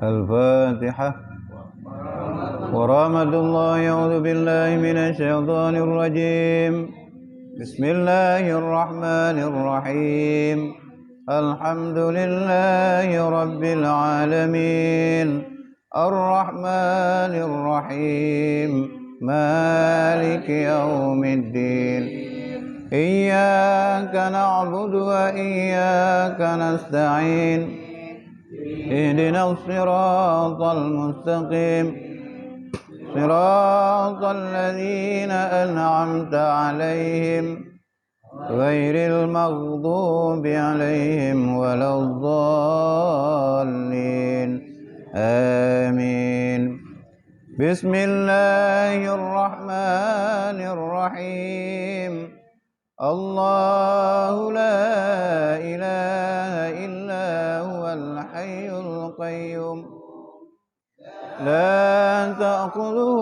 الفاتحة. ورحمة الله. أعوذ بالله من الشيطان الرجيم. بسم الله الرحمن الرحيم. الحمد لله رب العالمين الرحمن الرحيم مالك يوم الدين إياك نعبد وإياك نستعين اهدنا الصراط المستقيم صراط الذين أنعمت عليهم غير المغضوب عليهم ولا الضالين آمين. بسم الله الرحمن الرحيم. الله لا إله إلا هو الحي القيوم لا تأخذه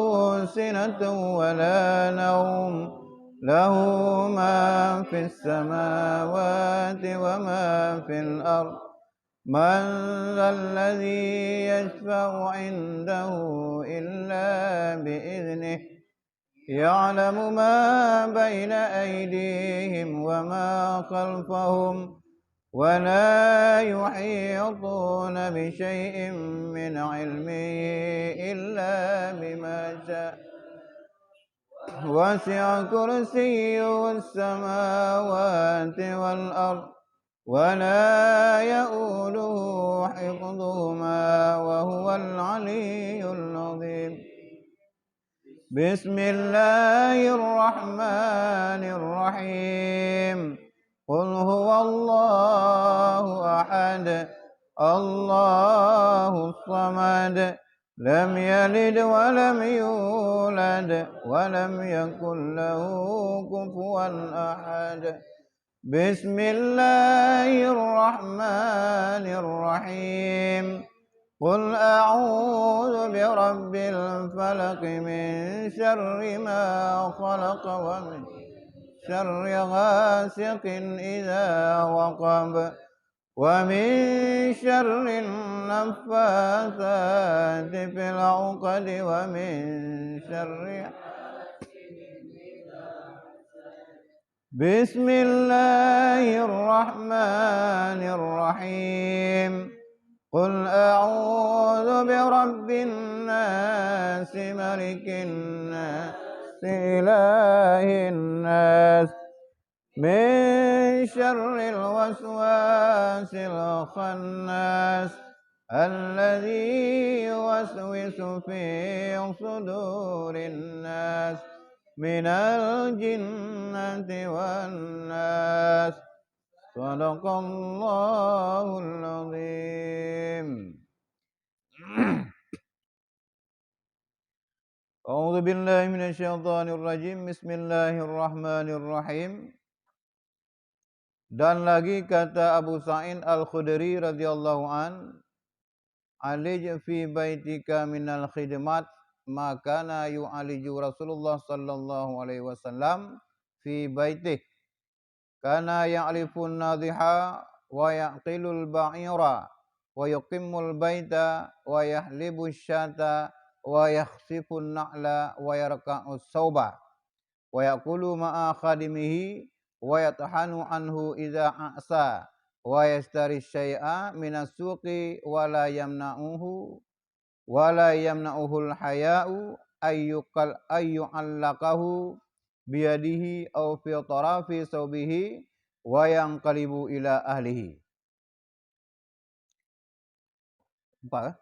سنة ولا نوم له ما في السماوات وما في الأرض من ذا الذي يشفع عنده إلا بإذنه يعلم ما بين أيديهم وما خلفهم ولا يحيطون بشيء من علمه إلا بما شاء وسع كرسيه السماوات والأرض ولا يؤوده حفظهما وهو العلي العظيم. بسم الله الرحمن الرحيم. قل هو الله أحد الله الصمد لم يلد ولم يولد ولم يكن له كفوا أحد. بسم الله الرحمن الرحيم. قل أعوذ برب الفلق من شر ما خلق ومن شر غاسق إذا وقب ومن شر النفاثات في العقد ومن شر بسم الله الرحمن الرحيم. قل أعوذ برب الناس ملك الناس إله الناس من شر الوسواس الخناس الذي يوسوس في صدور الناس من الجنة والناس. صدق الله العظيم. A'udzu billahi minasyaitonir rajim. Bismillahirrahmanirrahim. Dan lagi kata Abu Sa'id Al-Khudri radhiyallahu an, alij fi baitika minal khidmat ma kana yu'aliju Rasulullah sallallahu alaihi wasallam fi baitih. Kana ya'lifun nadhiha wa yaqilul ba'ira wa yuqimmul baita wa yahlibu syata wa yakhsifun na'la wa yarka'us sauba wa yaqulu ma'a khadimihi wa yatahanu anhu idza a'sa wa yastari syai'a minas suqi wa la yamna'uhul haya'u ayyu'allaqahu biyadihi aw fi tarafi saubihi wa yanqalibu ila ahlihi. Apa?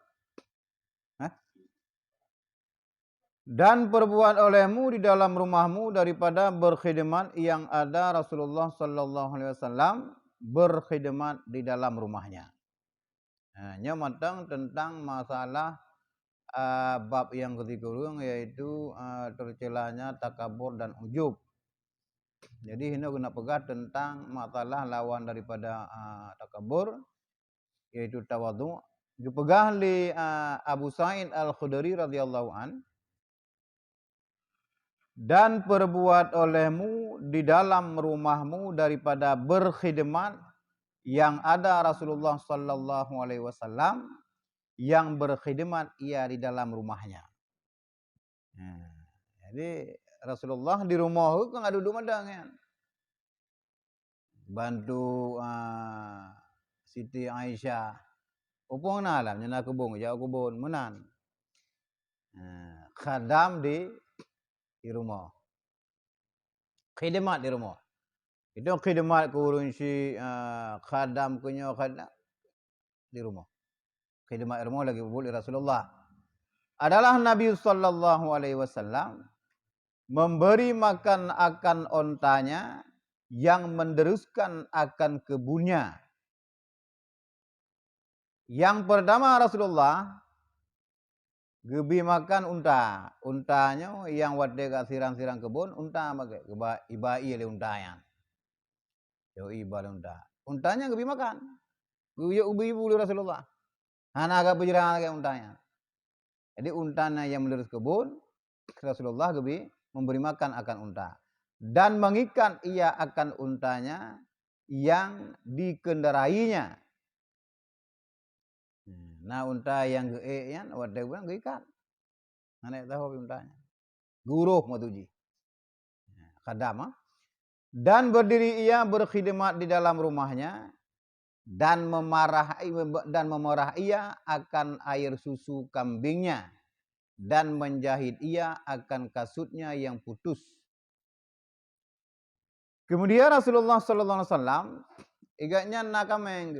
Dan perbuat olehmu di dalam rumahmu daripada berkhidmat yang ada Rasulullah sallallahu alaihi wasallam berkhidmat di dalam rumahnya. Nya matang tentang masalah bab yang ketiga yaitu tercelanya takabur dan ujub. Jadi ini guna pegat tentang masalah lawan daripada takabur yaitu tawadhu. Dipegah li Abu Sa'id Al-Khudri radhiyallahu an. dan perbuat olehmu di dalam rumahmu daripada berkhidmat yang ada Rasulullah sallallahu alaihi wasallam yang berkhidmat ia di dalam rumahnya. Nah, jadi Rasulullah di rumah tu kan duduk madang kan. Bantu Siti Aisyah. Upung na lah nyana kebun, jauh kebun menan. Khadam di rumah. Khidmat di rumah. Itu khidmat kurun si khadam kunyo khadam di rumah. Khidmat di rumah lagi boleh Rasulullah. Adalah Nabi sallallahu alaihi wasallam memberi makan akan ontanya yang menderuskan akan kebunnya. Yang pertama Rasulullah gebi makan unta. Untanya yang wade kat sirang-sirang kebun, unta makan. Ibai le untanya. Yo iba le unta. Untanya gebi makan. Gebi ibu Rasulullah. Hana agak berjalan ke untanya. Jadi untanya yang menderus kebun, Rasulullah gebi memberi makan akan unta. Dan mengikat ia akan untanya yang dikendarainya. Nah unta yang ge'eknya, wadah bilang geikan. Anak tahu untanya. Guruh matuji. Khadam. Dan berdiri ia berkhidmat di dalam rumahnya dan memarah ia akan air susu kambingnya dan menjahit ia akan kasutnya yang putus. Kemudian Rasulullah sallallahu alaihi wasallam igaknya nakameng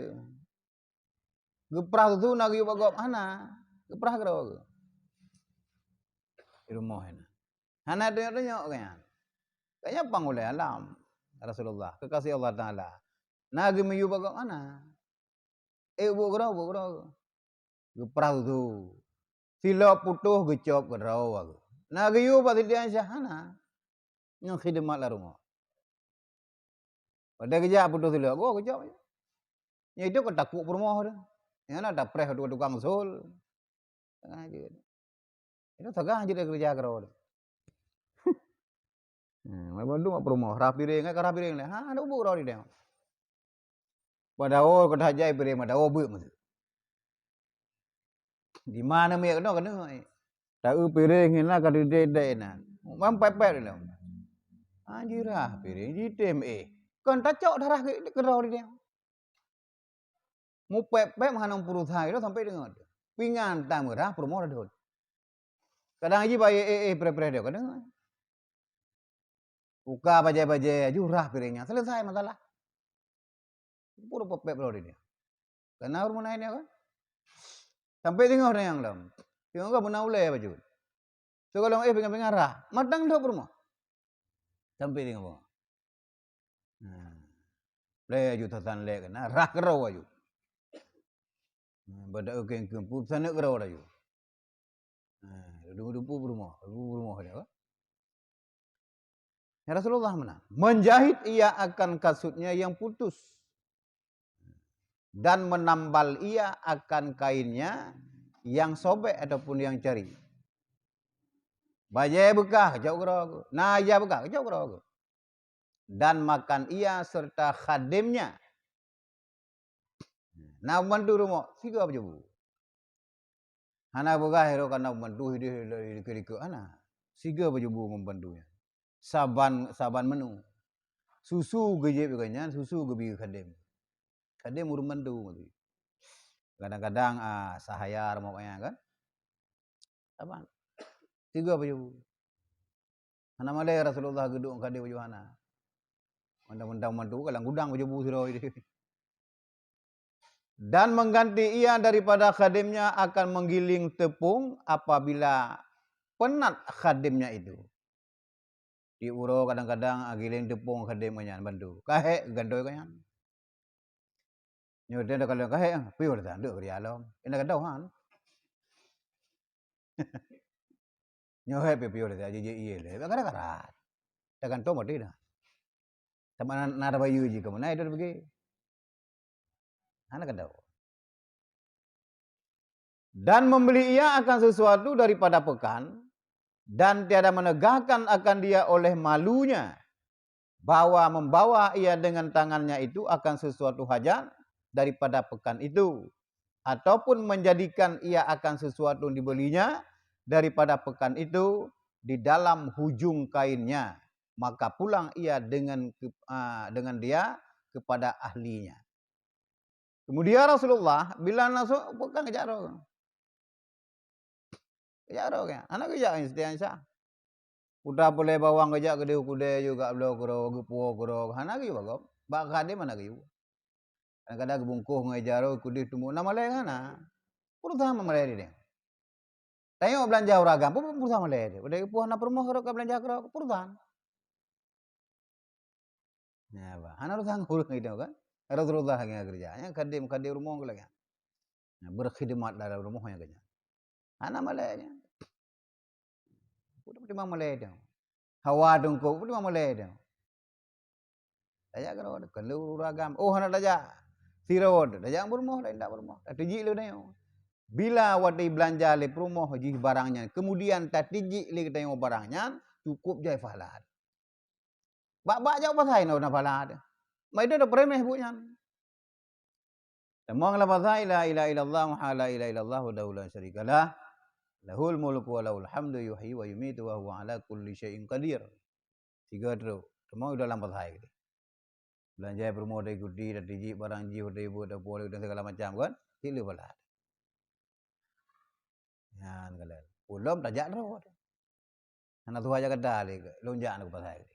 geprah tu nak yu bagop ana geprah kero di rumah ini ana tengok kan kayaknya pangoleh alam Rasulullah kekasih Allah taala nagi meyu bagop ana bu kero geprah tu sila putuh gecop kero aku nagi yu pati dia syahana yang khidmat la rumah pada kerja putuh sila go gecop ya itu ketakut rumah tu. Yang ada preh dua tukang sul. Itu tegah aja dia kerja kerod. Bantu mak promo. Rapi ring kan rapi ring. Ha ada ubu kerod dia. Pada kata jai piring pada bu mesti. Di mana me kena. Tahu piring ina ka dede na. Mam pepet dia. Anjirah piring di tem Kan tacok darah kerod dia. Mu pepet menghanam purusai itu sampai dengar. Pingan tak murah promo ada. Kadang aja bayi pre dia kadang. Buka baje-baje jurah piringnya. Selesai masalah. Pura pepek bro dia. Karena rumah naik dia kan. Sampai tengok orang yang dalam. Tengok kan pernah ulai baju. So kalau pengen rah. Matang dah rumah. Sampai tengok. Leh jutatan leh kan. Rah kerau baju. Badak kengkeng pun sana kerau baju. Dupu rumah dia kan. Ya Rasulullah mana? Menjahit ia akan kasutnya yang putus. Dan menambal ia akan kainnya yang sobek ataupun yang cari. Bajai bekah, jauh kerau. Naya bekah, jauh kerau. Dan makan ia serta khadimnya. Nak bantu rumah, siapa apa jebu? Hana bekah hero kan nak bantu hidup kerikut ana. Siapa apa jebu membantunya? Saban menu. Susu gejep beganya, susu gebi khadim. Khadim urung bantu. Kadang-kadang sahayar makanya kan. Saban. Siapa apa jebu? Hana malai Rasulullah gedung khadim baju hana. Mandang-mandang mantu kalang gudang baju busiro ini. Dan mengganti ia daripada khadimnya akan menggiling tepung apabila penat khadimnya itu. Di uro kadang-kadang giling tepung khadimnya bantu. Kahe gandoi kan. Nyoda dah kalau kahe piur dah nduk beri alam. Ina kadau han. Nyohe piur dah je iye le. Kadang-kadang. Tekan to mati dah. Sama nada bayu ji kamu naik dah pergi. Anak kadau. Dan membeli ia akan sesuatu daripada pekan dan tiada menegakkan akan dia oleh malunya, bahwa membawa ia dengan tangannya itu akan sesuatu hajat daripada pekan itu, ataupun menjadikan ia akan sesuatu yang dibelinya daripada pekan itu di dalam hujung kainnya, maka pulang ia dengan dia kepada ahlinya. Kemudian Rasulullah bila masuk pekan kejak roh. Kejak roh kan. Anak kejak istiansa. Udah boleh bawang kejak gede kude juga belo kro gepo kro. Anak ke bagop. Bak kade mana ke. Kadang-kadang bungkuh ngejaro kude tumu nama le kana. Purutah mamale dia. Tayo belanja uragam purutah male dia. Udah puana permoh kro belanja kro purutah. Ya ba. Anak rusang hul ngidau kan. Rasulullah kerjanya kadim rumah lagi. Nah, berkhidmat dalam rumahnya kerja. Anak malainya. Udah mesti malai dia. Hawa dungku udah malai dia. Dajak kalau kalau ragam. Oh anak dajak. Sirod dajak berumah dah indak berumah. Tiji lu dah. Bila wadi belanja le rumah haji barangnya, kemudian tatiji le kita barangnya, cukup jai fahlad. Bak jauh pasai na fahlad. Mai dia dah premeh bunya. Semua lafaz la ilaha illallah wa la ilaha illallah wa la syarikalah. Lahul mulku wa lahul hamdu yuhyi wa yumitu wa huwa ala kulli syai'in qadir. Tiga tu. Semua sudah dalam bahasa ini. Belanja promo dari gudi, dari ji, barang ji, dari ibu, dari boleh dan segala macam kan. Tidak boleh. Ya, kalau belum tajak roh. Anak tua aja kedal, lonjak nak bahasa ini.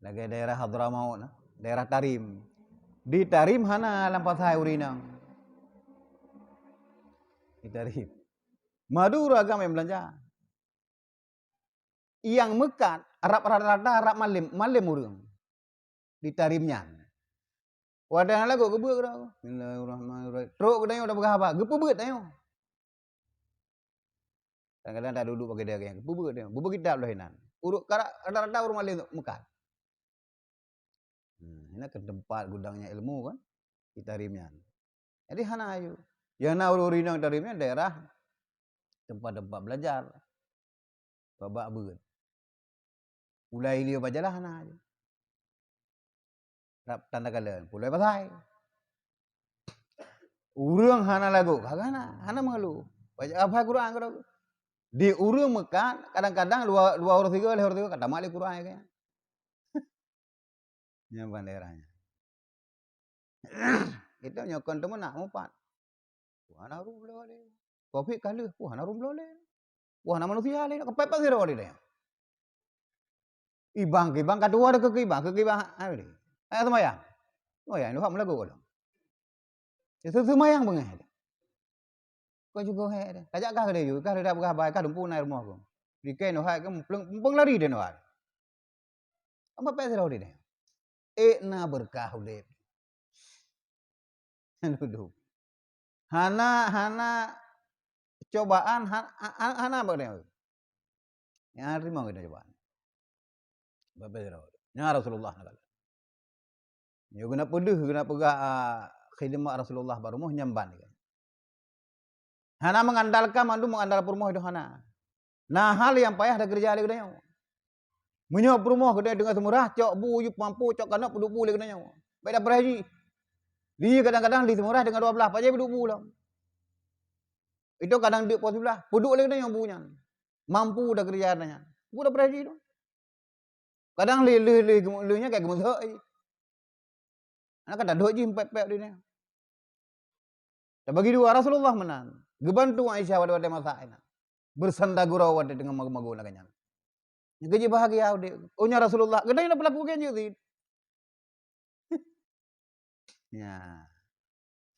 Lagi daerah Hadramaut, daerah Tarim. Di Tarim hana lampas hai urinang. Di Tarim. Madura agama yang belanja. Yang mekat Arab rata-rata Arab malim urang. Di Tarimnya. Wadah lagu gebuk dah. Bismillahirrahmanirrahim. Teruk kedai udah berapa? Gepubut ayo. Kadang-kadang tak duduk pakai dia yang gepubut dia. Bubuk kitab lah hinan. Uruk rata-rata urang malim mekat. Ini ke tempat gudangnya ilmu kan. Di Tarimnya. Jadi hana ayo. Yang nak urinang Tarimnya daerah tempat-tempat belajar. Babak beut. Mulai dia baca lah anak aja. Rap tanda kalian. Mulai pasai. Urang hana lagu. Kagak hana mengeluh. Baca apa Quran kau? Di urang mekan kadang-kadang dua orang tiga kata malik Quran ya. Nyamban daerahnya. Itu nyokon temen nak empat. Wah na rum boleh. Kopi kali. Wah na rum boleh. Wah na manusia le. Kepep pasir boleh dia. Ibang kadua ada ke ibang ayo ni. Ayo semayang. Semayang ni hak melagu kau. Itu semayang bengah. Kau juga he. Tajak kah dia juga. Kah dia berkah baik. Kah dumpu naik rumah kau. Dikai no hai. Kau lari dia no hai. Apa pasir boleh dia. Na berkah boleh. Duduk. Hana cobaan hana apa dia. Yang terima kita cobaan. Bapak ya Rasulullah nak. Ya guna peduh guna pegak khidmat Rasulullah baru moh nyamban kan. Hana mengandalkan mandu mengandal permoh itu hana. Nah hal yang payah dah kerja lagi dah. Menyok permoh kedai dengan semurah cok bu yup mampu cok kanak peduk bu lagi dah. Baik dah berhaji. Dia kadang-kadang di semurah dengan 12 pajai peduk bu lah. Itu kadang di pos sebelah peduk lagi dah yang bunya. Mampu dah kerja dah. Bu dah berhaji tu. Kadang le-nya kayak gemusuk aje. Anak kata dok je pep-pep dia ni. Dan bagi dua Rasulullah menang. Gebantu Aisyah pada masa ini. Bersandar gurau pada dengan magu-magu nak kenyang. Gaji bahagia dia. Ohnya Rasulullah. Gedai nak berlaku kan je. Ya.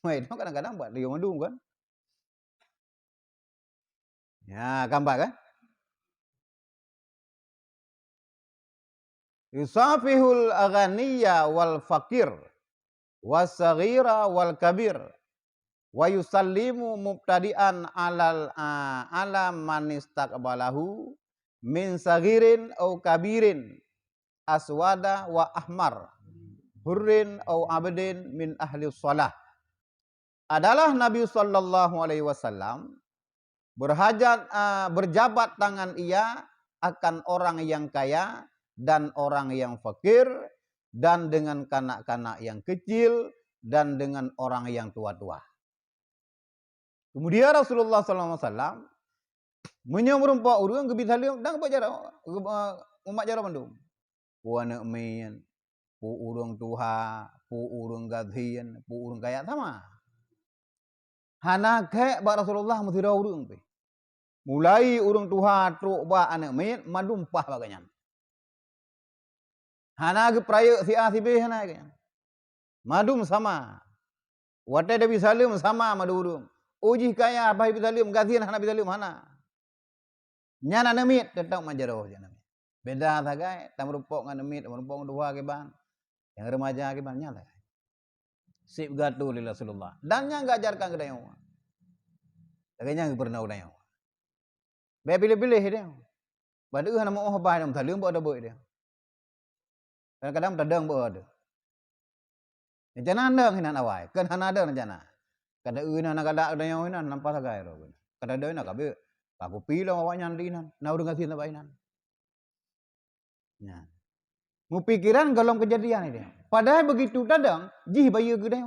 Wah itu kadang-kadang buat dia mandung kan. Ya, gambar kan. Yusafihul aghaniya wal fakir wasaghira wal kabir wa yusallimu mubtadi'an ala man istaqbalahu min saghirin aw kabirin aswada wa ahmar hurrin aw abdin min ahli shalah. Adalah Nabi sallallahu alaihi wasallam berjabat tangan ia akan orang yang kaya dan orang yang fakir, dan dengan kanak-kanak yang kecil, dan dengan orang yang tua-tua. Kemudian Rasulullah SAW menyamrumpa urang ke bitalium dan kepada umat jara bandung. Puana main, pu urang tuha, pu urang gadhian, pu urang kaya sama. Hana ke ba Rasulullah mesti urang pe. Mulai urang tuha truk ba anak main madumpah baganyan. Hana ke praya si A si B hana ke. Madum sama. Wate de bisalim sama madu urang. Uji kaya bai bisalim gadhian hana bisalim hana. Nyana nemit tetap majaroh jana. Beda sagai, tamrupok ngan nemit, tamrupok dua ke ban. Yang remaja ke ban nyata. Sip gatu li Rasulullah. Dan yang ngajarkan ke dayo. Laganya pernah dayo. Be pilih-pilih dia. Badu hana mau bai dam talium bo ada boy dia. Kadang-kadang tadang bo ada. Jana andang hinan awai, kan hana ada jana. Kada euna na kada dayo hinan nampak sagai ro. Kada dayo na kabe aku pilih awaknya dinan, na urang gasin ta bainan. Ya. Mu pikiran golong kejadian ini. Padahal begitu dadang, jih bayi gede.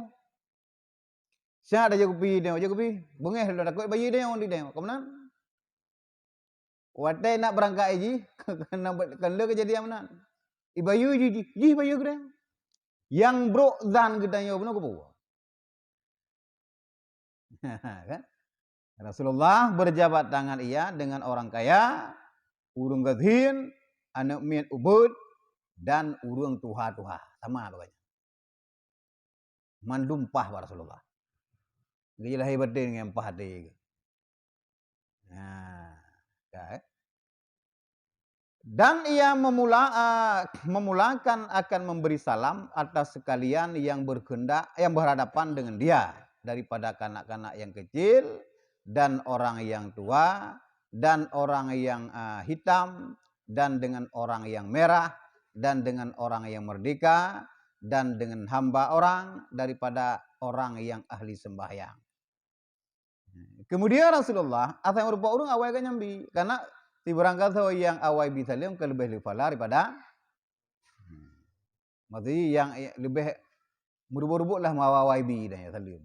Siapa ada jago pi, bungeh dah kau bayi dia on di dia. Kemudian, watai nak berangkat ji, kena kejadian mana? Ibayu jih bayi gede. Yang bro zan gede yo benar kepo. Kan? Rasulullah berjabat tangan ia dengan orang kaya, urung gadhin, anak miat ubud, dan urung tuha-tuha. Sama baganya. Mandumpah wa Rasulullah. Gila hebat dia dengan empah dia. Nah, dan ia memulakan akan memberi salam atas sekalian yang berhadapan dengan dia, daripada kanak-kanak yang kecil dan orang yang tua dan orang yang hitam dan dengan orang yang merah dan dengan orang yang merdeka dan dengan hamba orang daripada orang yang ahli sembahyang. Kemudian Rasulullah asal merupakan orang awal kan nyambi karena si berangkat yang awal bisa liam ke lebih falar daripada maksudnya yang lebih merubuk lah mawawai bi dan ya salim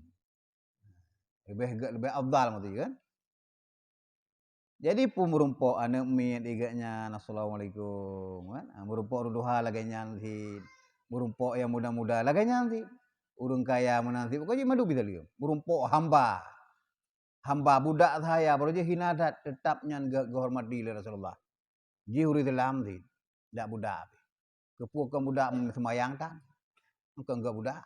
lebih afdal maksudnya kan. Jadi pemurumpo anak miat iganya Assalamualaikum kan, merumpo ruduha laganya nanti, merumpo yang muda-muda laganya nanti, urung kaya menanti, pokoknya madu bisa liam, merumpo hamba budak saya, baru je hinadat tetapnya kehormat di Rasulullah. Jihuri dalam di, tidak budak. Kepuakan budak semayang kan, enggak budak.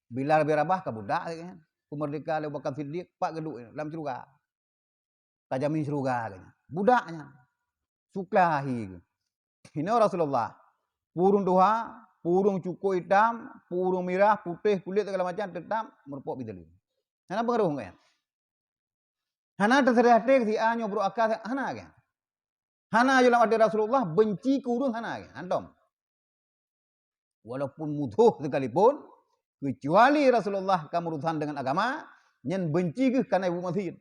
Bila lebih rabah ke budak kan, kumerdeka lepas Bakar Siddiq, pak geduk dalam ceruga. Tajamin ceruga kan, budaknya. Suklahi. Ini Rasulullah. Purung tuha, purung cukup hitam, purung merah, putih, kulit segala macam tetap merupuk bidali. Kenapa pengaruh kan? Hana terserah si anyo bro akal hana kan. Hana dalam ada Rasulullah benci kurung hana kan. Antum. Walaupun musuh sekalipun, kecuali Rasulullah kamu urusan dengan agama, nyen benci ke karena ibu masjid.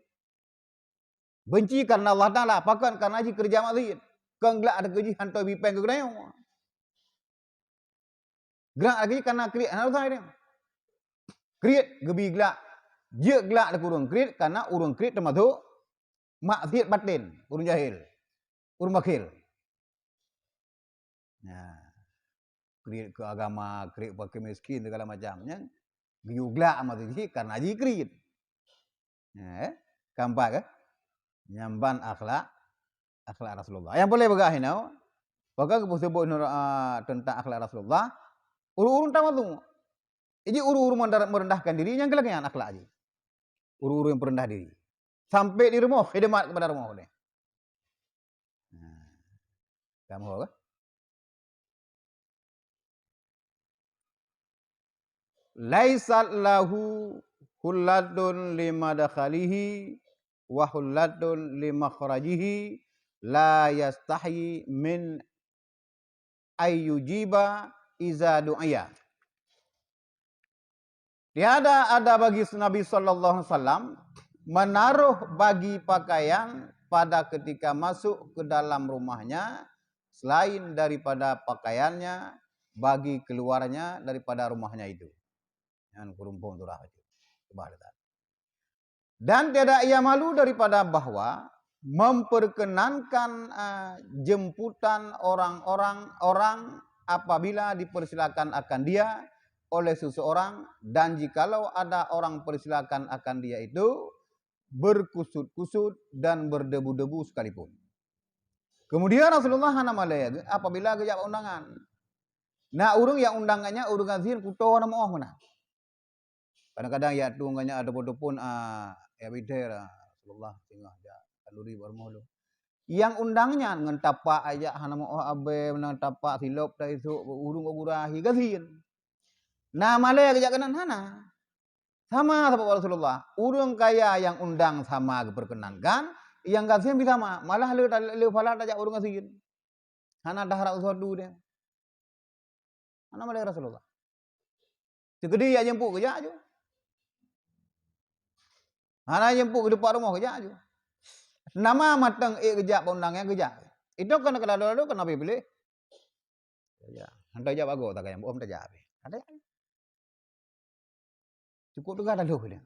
Benci karena Allah Ta'ala, pakan karena aji kerja masjid. Kang gelak ada kerja hantar bipeng ke kedai. Gelak lagi karena kriat hana urusan dia. Kriat gebi gelak. Dia gelak ada kurung krit karena urung krit termasuk maksiat batin, urung jahil, urung bakil. Nah, krit ke agama, krit pakai miskin segala macamnya, dia gelak amat itu karena aji krit. Nah, kampak ke? Nyamban akhlak Rasulullah. Yang boleh begah ini, bagaimana kita sebut tentang akhlak Rasulullah? Urung tamat tu. Jadi urung merendahkan diri, yang kelaknya akhlak aja. Uru-uru yang merendah diri. Sampai di rumah, khidmat kepada rumah. Kamu tahu kan? Laisat lahu hullatun lima dakhalihi wa hullatun lima kharajihi la yastahi min ayyujiba iza du'ya. Tiada ada bagi Nabi sallallahu alaihi wasallam menaruh bagi pakaian pada ketika masuk ke dalam rumahnya selain daripada pakaiannya bagi keluarnya daripada rumahnya itu. Yang kurumpung turah itu. Dan tidak ia malu daripada bahwa memperkenankan jemputan orang apabila dipersilakan akan dia oleh seseorang, dan jikalau ada orang persilakan akan dia itu berkusut-kusut dan berdebu-debu sekalipun. Kemudian Rasulullah Hanamale apabila gejak undangan. Nah urung yang undangannya urung azin kuto nama oh mana. Kadang-kadang ya tunggannya ada pun ya bidera Rasulullah tengah ya kaluri bermulu. Yang undangnya ngan tapak aja hanama oh abe menang tapak silop dah itu urung ogurahi gazin. Nah male gejak kanan hana. Sama sahabat Rasulullah. Urung kaya yang undang sama berkenankan, yang gazin bisa sama. Malah le falah tajak urung gazin. Hana dahra usadu dia. Hana male Rasulullah. Segede ya jemput kerja aja. Hana jemput ke depan rumah kerja aja. Nama matang kerja undangnya kerja. Itu kan kalau kenapa pilih? Ya, hantar jawab aku tak kaya om tak jawab. Ada. Cukup juga ada loh dia.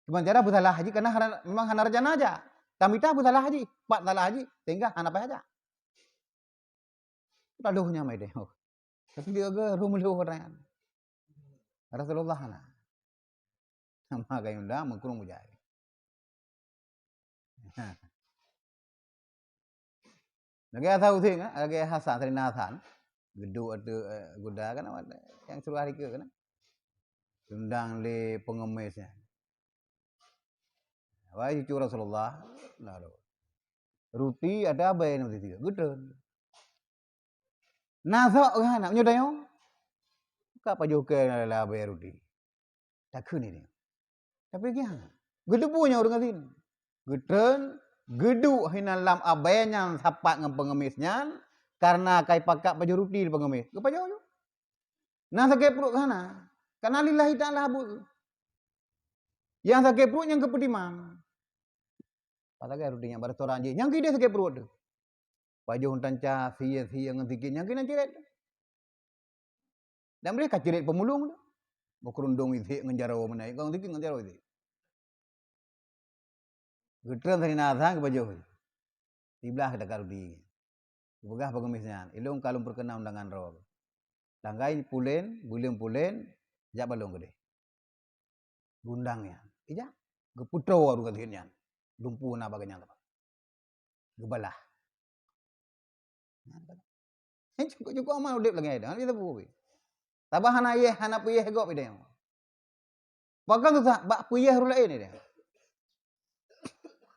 Cuma cara bersalah haji karena memang hana rencana aja. Tamita bersalah haji, pak salah haji, sehingga hana apa aja. Laluhnya mai deh. Tapi dia ke rumah orang. Rasulullah hana. Sama kayak undang mengkurung mujahid. Lagi tahu sih kan, lagi hasan dari nasan, gedung ada guda kan yang suruh hari ke kan. Undang le pengemisnya. Wahai cucu Rasulullah, naruh. Ruti ada apa yang nanti tiga, gudun. Nasok kan, nyodayo. Kapa juga lah apa ruti. Tak kuni dia. Tapi gimana? Gedung punya orang kasih. Gudun, gedung hinalam abayanya sapak ngem pengemisnya, karena kai pakak baju ruti di pengemis. Gapa jauh? Nah sakit perut kana. Karena lillahi ta'ala bu. Yang sakit perut yang kepediman. Patagay rutinya restoran je. Yang kita sakit perut tu. Baju tanca sia ngentikin yang kena ciret. Dan mereka ciret pemulung tu. Berkerundung itu ngenjaro menaik. Kau ngentikin ngenjaro itu. Getran dari nazang ke baju. Tibelah kita karudi. Begah pengemisnya. Ilung kalung perkenal undangan roh. Langgai pulen, bulim pulen, jak balong gede. Gundangnya. Ija. Geputro waru katanya. Dumpu na baganya apa? Gebalah. Cukup amal udip lagi ada. Kita buat. Tabah hana ye, hana puyeh gop ide. Pakai tu tak, bak puyeh rula ini dia.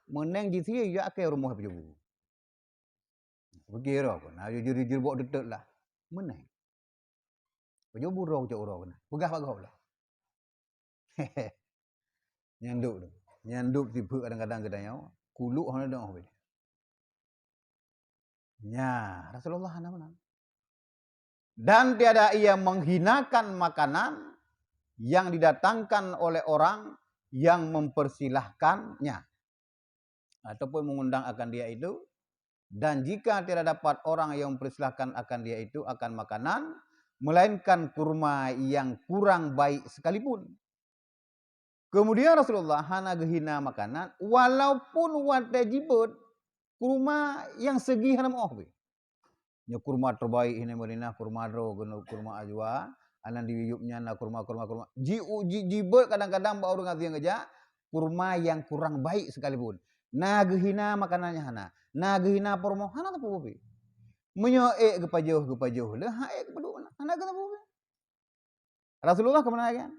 Meneng di sini ya ke rumah pejubu. Berkira pun, nah jujur bawa detek lah. Meneng. Pejubu roh cak roh kena. Pegah pagah lah. Nyanduk tu. Nyanduk tipe kadang-kadang kedanya. Kuluk hana dah apa dia. Ya, Rasulullah hana mana. Dan tiada ia menghinakan makanan yang didatangkan oleh orang yang mempersilahkannya ataupun mengundang akan dia itu. Dan jika tidak dapat orang yang mempersilahkan akan dia itu akan makanan, melainkan kurma yang kurang baik sekalipun. Kemudian Rasulullah hana gehina makanan walaupun watajibut kurma yang segi hana moh. Nya kurma terbaik ini Madinah, kurma ro, kurma ajwa, anan diwiyupnya na kurma. Jibut kadang-kadang ba orang yang aja kurma yang kurang baik sekalipun. Na gehina makanannya hana. Na gehina pormo hana ta pupi. Menyo gepajoh le hae kepedu hana kata pupi. Rasulullah kemana kan?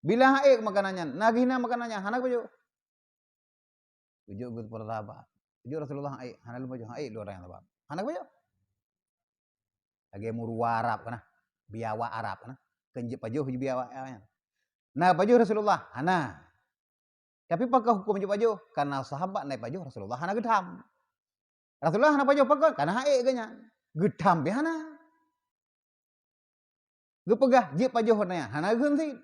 Bila hae makanannya, na gehina makanannya hana kepajoh. Ujuk gut pertaba. Ujuk Rasulullah hae hana lu pajoh hae lu orang yang tabab. Hana kepajoh. Lagi murwa Arab kana, biawa Arab kana, kenjep pajuh biawa. Nah pajuh Rasulullah, hana. Tapi pakai hukum je pajuh, karena sahabat naik pajuh Rasulullah hana gedam. Rasulullah hana pajuh pakai, karena hae ganya. Gedam be hana. Gepegah je pajuh hana, hana gensi.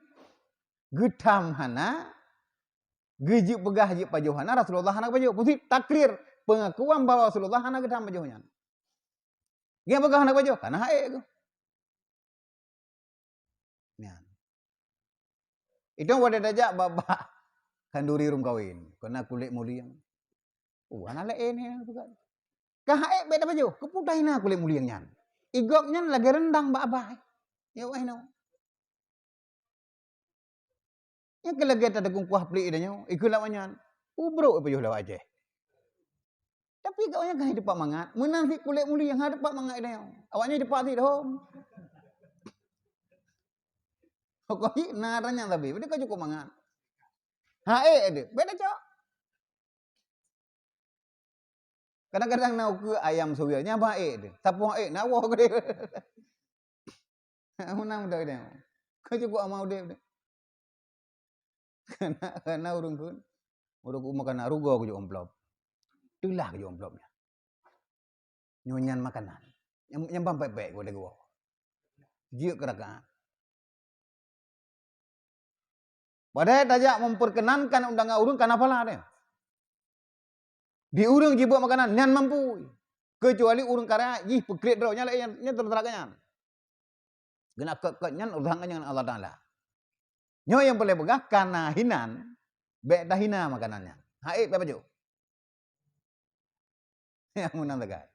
Gedam hana. Geji pegah je pajohana Rasulullah anak pajoh. Pusi takrir pengakuan bahwa Rasulullah anak gedam pajohnya. Dia pegah anak pajoh karena hae tu. Ya. Itu wadah dajak babak kanduri rum kawin. Kena kulit mulia. Anak lain ni pegah. Kah hae beda pajoh. Keputaina kulit mulia nyan. Igoknya lagi rendang babak. Ya wah no. Yang kelagi ada kuah pelik idanya. Ikut lawannya. Bro pajoh lawak aje. Tapi kau yang kaya depak mangat, menanti kulit mulia yang ada depak mangat dia. Awaknya depak ti dah. Kau ni naranya tapi, benda kau cukup mangat. Ada, beda cok. Kadang-kadang nak ke ayam soya, apa ada? Tapu nak wah ke dia. Menang dah dia. Kau cukup amau dia. Kena urung pun, urung makan rugo ke amplop. Itulah ke amplopnya. Nyonyan makanan. Yang baik-baik gua dah gua. Dia keraka. Padahal tajak memperkenankan undangan urung kenapa lah dia. Di urung je buat makanan nyan mampu. Kecuali urung karya ih pekret dah nya nya terterakannya. Gena keknya urusan dengan Allah Taala. Nyo yang boleh begah karena hinan be dah hina makanannya. Haid apa jo? Yang munang tegak.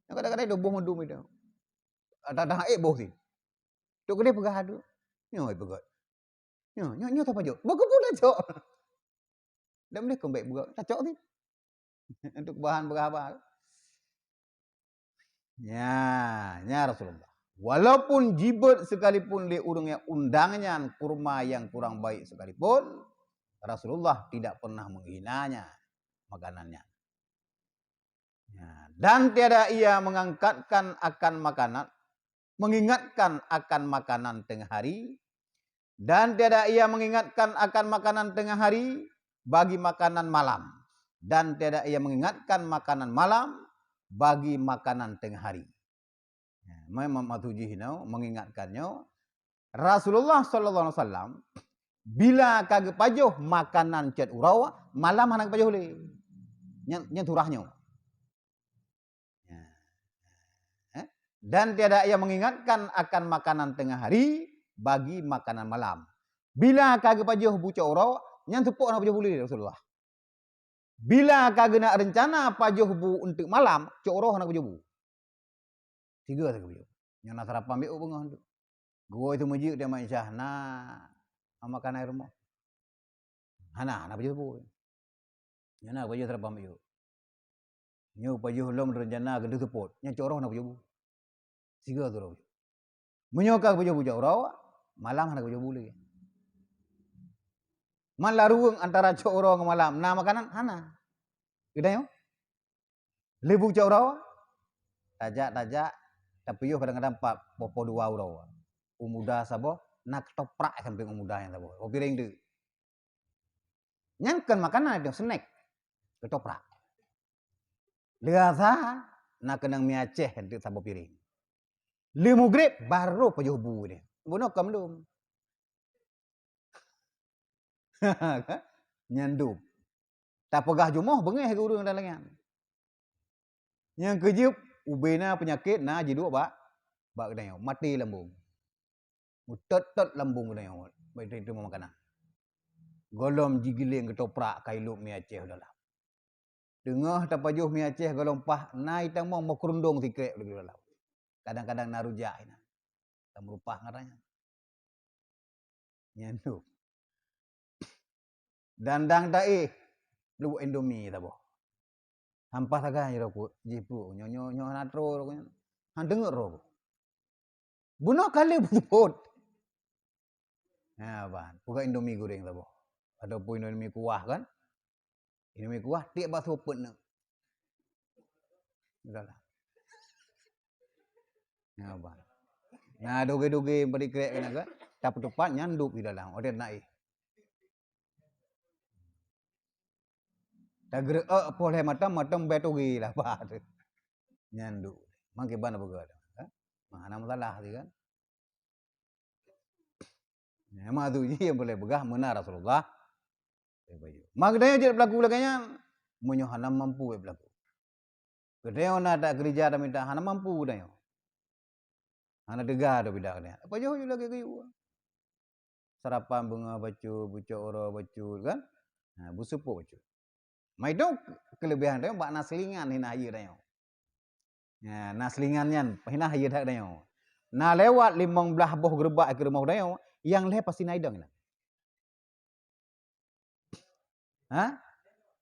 Kadang-kadang do boh mendum itu. Ada haid boh sih. Tok gede begah adu. Nyo begah. Nyo apa jo? Boh pula jo. Dah boleh kembali begah. Tak cok sih. Untuk bahan begah apa? Ya Rasulullah. Walaupun jibet sekalipun li urungnya undangnya kurma yang kurang baik sekalipun, Rasulullah tidak pernah menghinanya makanannya. Ya, dan tiada ia mengingatkan akan makanan tengah hari, dan tiada ia mengingatkan akan makanan tengah hari bagi makanan malam, dan tiada ia mengingatkan makanan malam bagi makanan tengah hari. Memang matujihinau mengingatkannya Rasulullah sallallahu alaihi wasallam bila kage pajoh makanan cet urau malam hanak pajoh le nya turahnya. Dan tiada ia mengingatkan akan makanan tengah hari bagi makanan malam. Bila kage pajoh buca urau nya tepuk nak pajoh boleh Rasulullah. Bila kage nak rencana pajoh bu untuk malam cok urau nak pajoh bu. 3 tak beliau. Yang nak sarapan ambil bengah tu. Gua itu masjid dia main syah nak makan air rumah. Hana nak baju bu. Nya nak baju sarapan ambil. Nyu baju lom rencana gendu support. Nya coroh nak baju bu. 3 tu baju. Menyoka baju bujau raw malam nak baju boleh. Malaruang antara coroh dengan malam. Nah makanan hana. Kita yo. Lebu coroh raw. Tajak tapi yo kadang-kadang 42 euro. Umuda sabo nak toprak sampai umuda yang sabo. O piring tu. Nyangkan makanan itu snack. Ketoprak. Liasa nak kenang mi Aceh untuk sabo piring. Lemu grip baru pajuh bu dia. Bono kam belum. Nyandup. Tak pegah jumoh bengeh ke urang dalangan. Yang kejup ubena penyakit na jidu ba kedai mati lambung. Mutot lambung kedai baik itu makanan. Golom jigiling ketoprak kailuk mi Aceh dalam. Dengah tapajuh mi Aceh golompah nai tang mau kerundung tikrek lagi dalam. Kadang-kadang narujak ina. Tam rupah ngaranya. Nyandu. Dandang tae lu Indomie tabo. Hampah saga ya rokok jipu nyonyo natro rokoknya. Han denger rokok. Buno kali butut. Nah, ban, buka Indomie goreng tabo. Ada pun Indomie kuah kan? Indomie kuah tiap basuh pun nak. Udahlah. Nah, ban. Nah, doge-doge beri krek kan kan? Tapi tepat nyanduk di dalam. Order naik. Tagre boleh matam betogi lah bah. Nyanduk. Mangke bana begal. Mana masalah tu kan? Nama tu je yang boleh begah mana Rasulullah Magdanya jadi pelaku laganya munyo hana mampu pelaku. Kedeo na tak kerja dah minta hana mampu dah. Hana dega dah bidak dia. Apa jauh lagi kayu. Sarapan bunga bacu, bucok oro bacu kan? Nah, busupo bacu. Mai dong kelebihan dia bak naslingan hina ayu dah. Ya, naslingannya hina ayu dah dah. Nah lewat 15 boh gerbak ke rumah dah yang leh pasti naidang. Ha?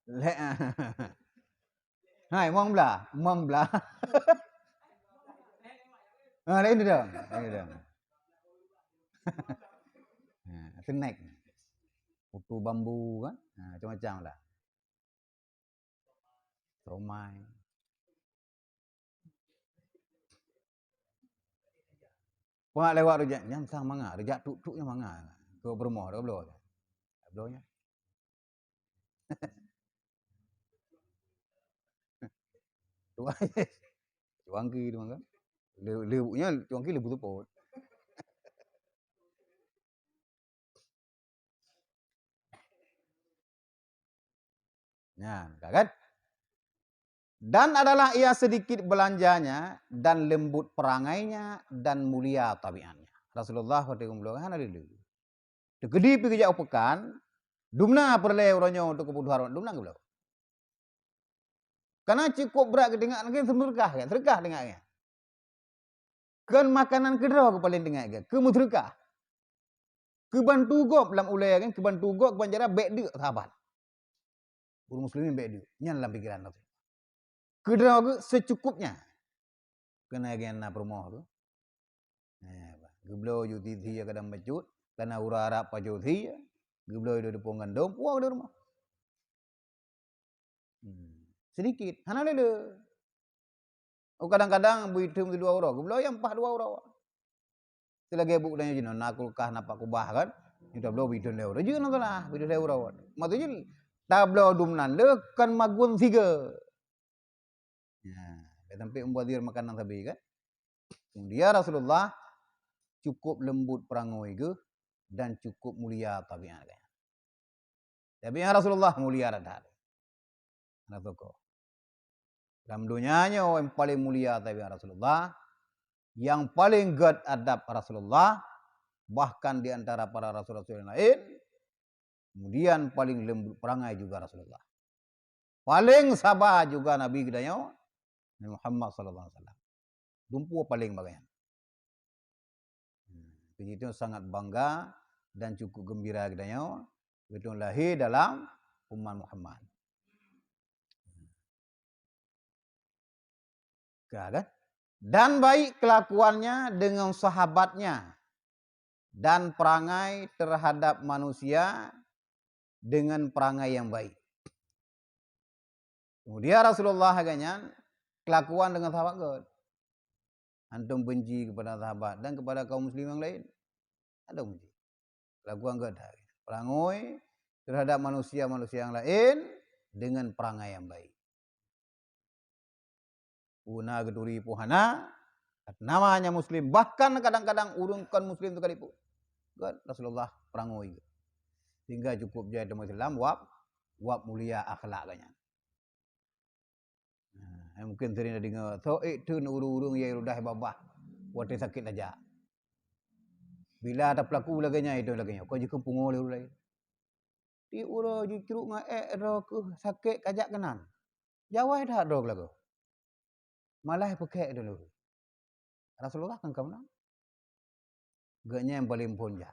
Leh. Hai, mong belah. Ini dong. Snack. Putu bambu kan. Macam-macam lah. Romai. Puak lewat rejak. Yang sang manga. Rejak tuk-tuk yang manga. Ke bermoh. Dah belah. Belahnya. Cuangki tu kan. Lebunya cuangki lebu teput. Ya, kan? Dan adalah ia sedikit belanjanya dan lembut perangainya dan mulia tabiatnya. Rasulullah SAW hana dulu. Tegedi pergi jauh pekan, dumna perle orangnya untuk kebutuhan dumna ke belau. Karena cukup berat kedengar kan serkah dengarnya. Kan makanan kedua ke paling dengar ke, mudrekah. Kebantu gop dalam ulai kan, kebantu gop banjara bek dia sahabat. Orang muslimin bek dia, nyan dalam pikiran tu. Kedua ke secukupnya. Kena gen na promoh tu. Geblo ju tithi ya kadang mecut, karena ura arab pa ju thi, geblo do depongan dom, puak do rumah. Sedikit, hana lele. Oh kadang-kadang bu hitung 2 orang, geblo yang 4 2 orang. Selagi bu danya jino nakul kah napa kubah kan, kita blo bidon le orang. Jeun lah, bidon le orang. Maksudnya tablo dumnan le kan magun 3. Ya, sampai membuat dia makanan sabi kan. Kemudian Rasulullah cukup lembut perangai ke dan cukup mulia tabiat kan. Tabiat Rasulullah mulia dah. Ada toko. Dalam dunianya yang paling mulia tabiat Rasulullah, yang paling good adab Rasulullah, bahkan di antara para rasul-rasul yang lain, kemudian paling lembut perangai juga Rasulullah. Paling sabar juga Nabi kita Muhammad sallallahu alaihi wasallam. Dumpu paling bagian. Begitu sangat bangga dan cukup gembira kita betul lahir dalam umat Muhammad. Kan? Dan baik kelakuannya dengan sahabatnya dan perangai terhadap manusia dengan perangai yang baik. Kemudian Rasulullah agaknya kelakuan dengan sahabat God. Antum benci kepada sahabat dan kepada kaum muslim yang lain. Ada benci. Kelakuan God. Perangai terhadap manusia-manusia yang lain dengan perangai yang baik. Una geduri puhana, namanya muslim. Bahkan kadang-kadang urungkan muslim itu kali pun. God Rasulullah perangai. Sehingga cukup jadi dalam Islam wab mulia akhlaknya. Mungkin sering dengar, so itu urung-urung ya udah babah, waktu sakit aja. Bila ada pelaku laganya itu laganya, kau jika pungol lagi. Di uro justru ngaek rok sakit kajak kenan. Jawai dah rok lagu. Malah pakai dulu. Rasulullah kan kamu nak. Gaknya yang paling punya.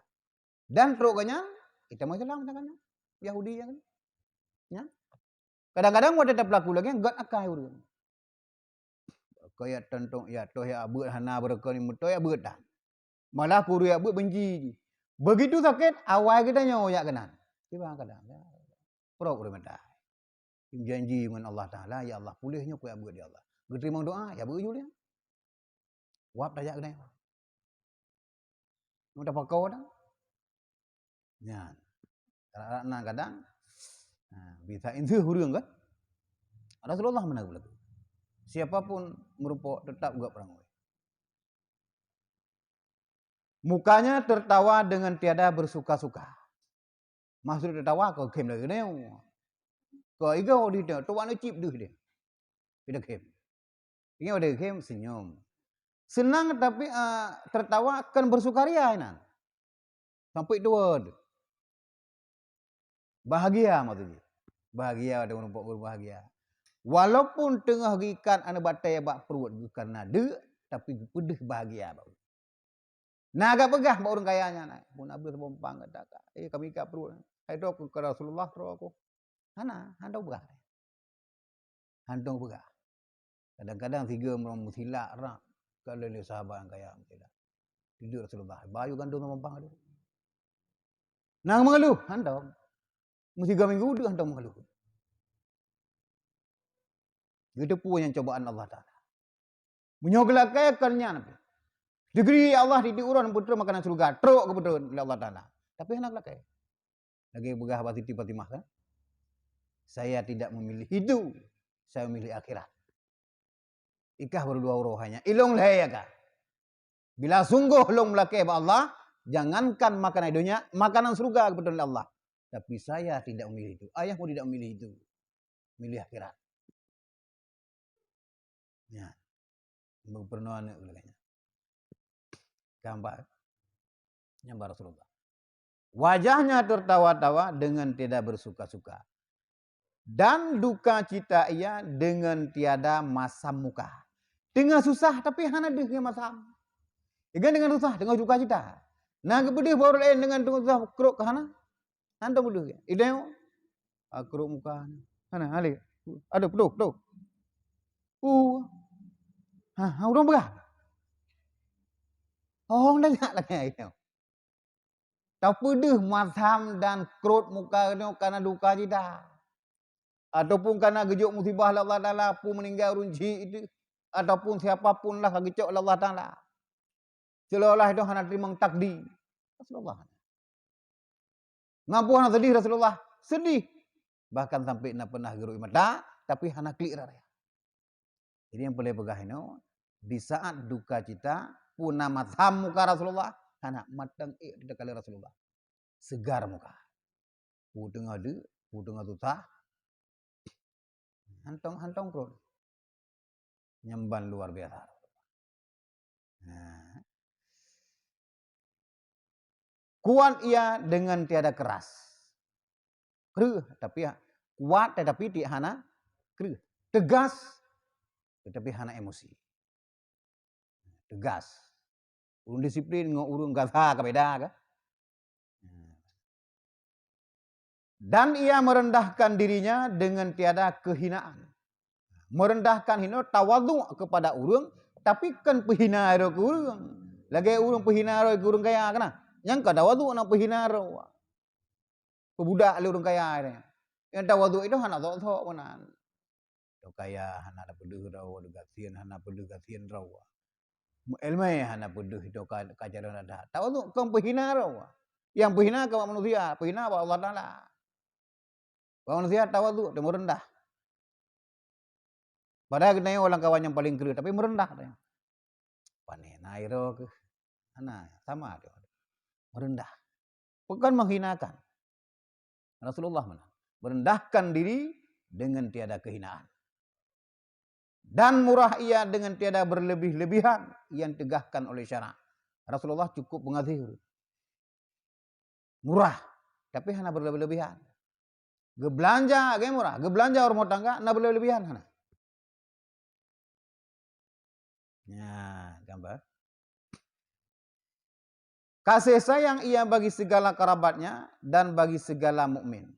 Dan roknya kita mau Islam kan Yahudi yang ya. Kadang-kadang ada pelaku lagi yang gak akai urang. Kaya tentong ya toh ya abut hana berkoni muto ya abut dah. Malah puru ya abut benci. Begitu sakit awal kita nyoyak kenan. Tiba kadang ya. Pro minta. Janji dengan Allah Taala ya Allah pulihnya ku abut ya Allah. Terima doa ya abut julia. Wap dah kena. Mudah pakau dah. Ya. Kadang-kadang bisa insu hurung kan. Rasulullah mana pula. Siapapun merupuk tetap gak perangai. Mukanya tertawa dengan tiada bersuka-suka. Maksud tertawa kau kem lagi neu. Kau igau di tu wana cip duh dia. Tidak kem. Ini ada kem senyum. Senang tapi tertawa kan bersukaria ini. Sampai dua. Bahagia maksudnya. Bahagia dengan nampak berbahagia. Walaupun tengah gikan ana batai bak perut karena de tapi pedih bahagia bau. Nah agak pegah bak orang kayanya nak. Pun abis bompang kata. Kami kat perut. Hai tu aku ke Rasulullah terus aku. Hana, handong pegah. Handong pegah. Kadang-kadang tiga orang silap rak. Kalau ni sahabat yang kaya tidak. Tidur Rasulullah. Bayu gandung bompang ada. Nang mengeluh, handong. Mesti 3 minggu dia handong mengeluh. Itu pun yang cobaan Allah Ta'ala. Menyogelakannya Nabi. Degree Allah di diuran putra makanan surga. Teruk ke putra oleh Allah Ta'ala. Tapi hendak lakai. Lagi begah Abah Siti Fatimah kan. Saya tidak memilih itu. Saya memilih akhirat. Ikah berdua rohanya. Ilong lehaya kah. Bila sungguh long melakai Allah. Jangankan makanan dunia. Makanan surga kepada Allah. Tapi saya tidak memilih itu. Ayahmu tidak memilih itu. Milih akhirat. Ya. Pernah anak belakangnya. Gambar. Nyambar Rasulullah. Wajahnya tertawa-tawa dengan tidak bersuka-suka. Dan duka cita ia dengan tiada masam muka. Dengan susah tapi hana dengan masam. Ikan dengan susah, dengan duka cita. Nah kepedih baru lain dengan susah keruk ke hana. Anda pedih. Ideo. Keruk muka. Hana, halik. Ada pedih. Orang berah. Orang dengar lagi. Tak pedih masam dan kerut muka itu karena duka cita. Ataupun karena gejok musibah Allah Ta'ala pun meninggal runci itu. Ataupun siapapun lah gejok Allah Ta'ala. Seolah-olah itu hanya terima takdir. Rasulullah. Ngapa hanya sedih Rasulullah? Sedih. Bahkan sampai nak pernah geruk mata. Tapi hanya klik raya. Jadi yang boleh pegah ini. Di saat duka cita. Puna matham muka Rasulullah. Hanya matang di dekat Rasulullah. Segar muka. Puteng ada. Puteng tutah. Hantong perut. Nyemban luar biasa. Nah. Kuat ia dengan tiada keras. Keruh. Tapi kuat tetapi tidak hana keruh. Tegas. Tetapi hana emosi. Tegas. Urung disiplin. Urung gasa ke beda ke. Dan ia merendahkan dirinya dengan tiada kehinaan. Merendahkan hina tawadhu kepada urang tapi kan penghina ro ke urang. Lagi urang penghina ro ke urang kaya kana. Yang ka tawadhu nak penghina ro. Pebudak le urang kaya ni. Yang tawadhu itu hana tok-tok menan. Tok kaya hana ada pedih ro gasian hana pedih gasian ro. Ilmai hana pedih itu kajaran ada. Tawadhu kan penghina ro. Yang penghina ke manusia, penghina Allah Taala. Manusia tawadhu, dia merendah. Padahal kita orang kawan yang paling keren, tapi merendah. Panai nairo ke, mana sama dia. Merendah, bukan menghinakan. Rasulullah mana? Merendahkan diri dengan tiada kehinaan. Dan murah ia dengan tiada berlebih-lebihan yang tegahkan oleh syarak. Rasulullah cukup mengathir. Murah, tapi hanya berlebih-lebihan. Gebelanja agak murah, gebelanja orang rumah tangga nak berlebihan hana. Ya, gambar. Kasih sayang ia bagi segala kerabatnya dan bagi segala mukmin.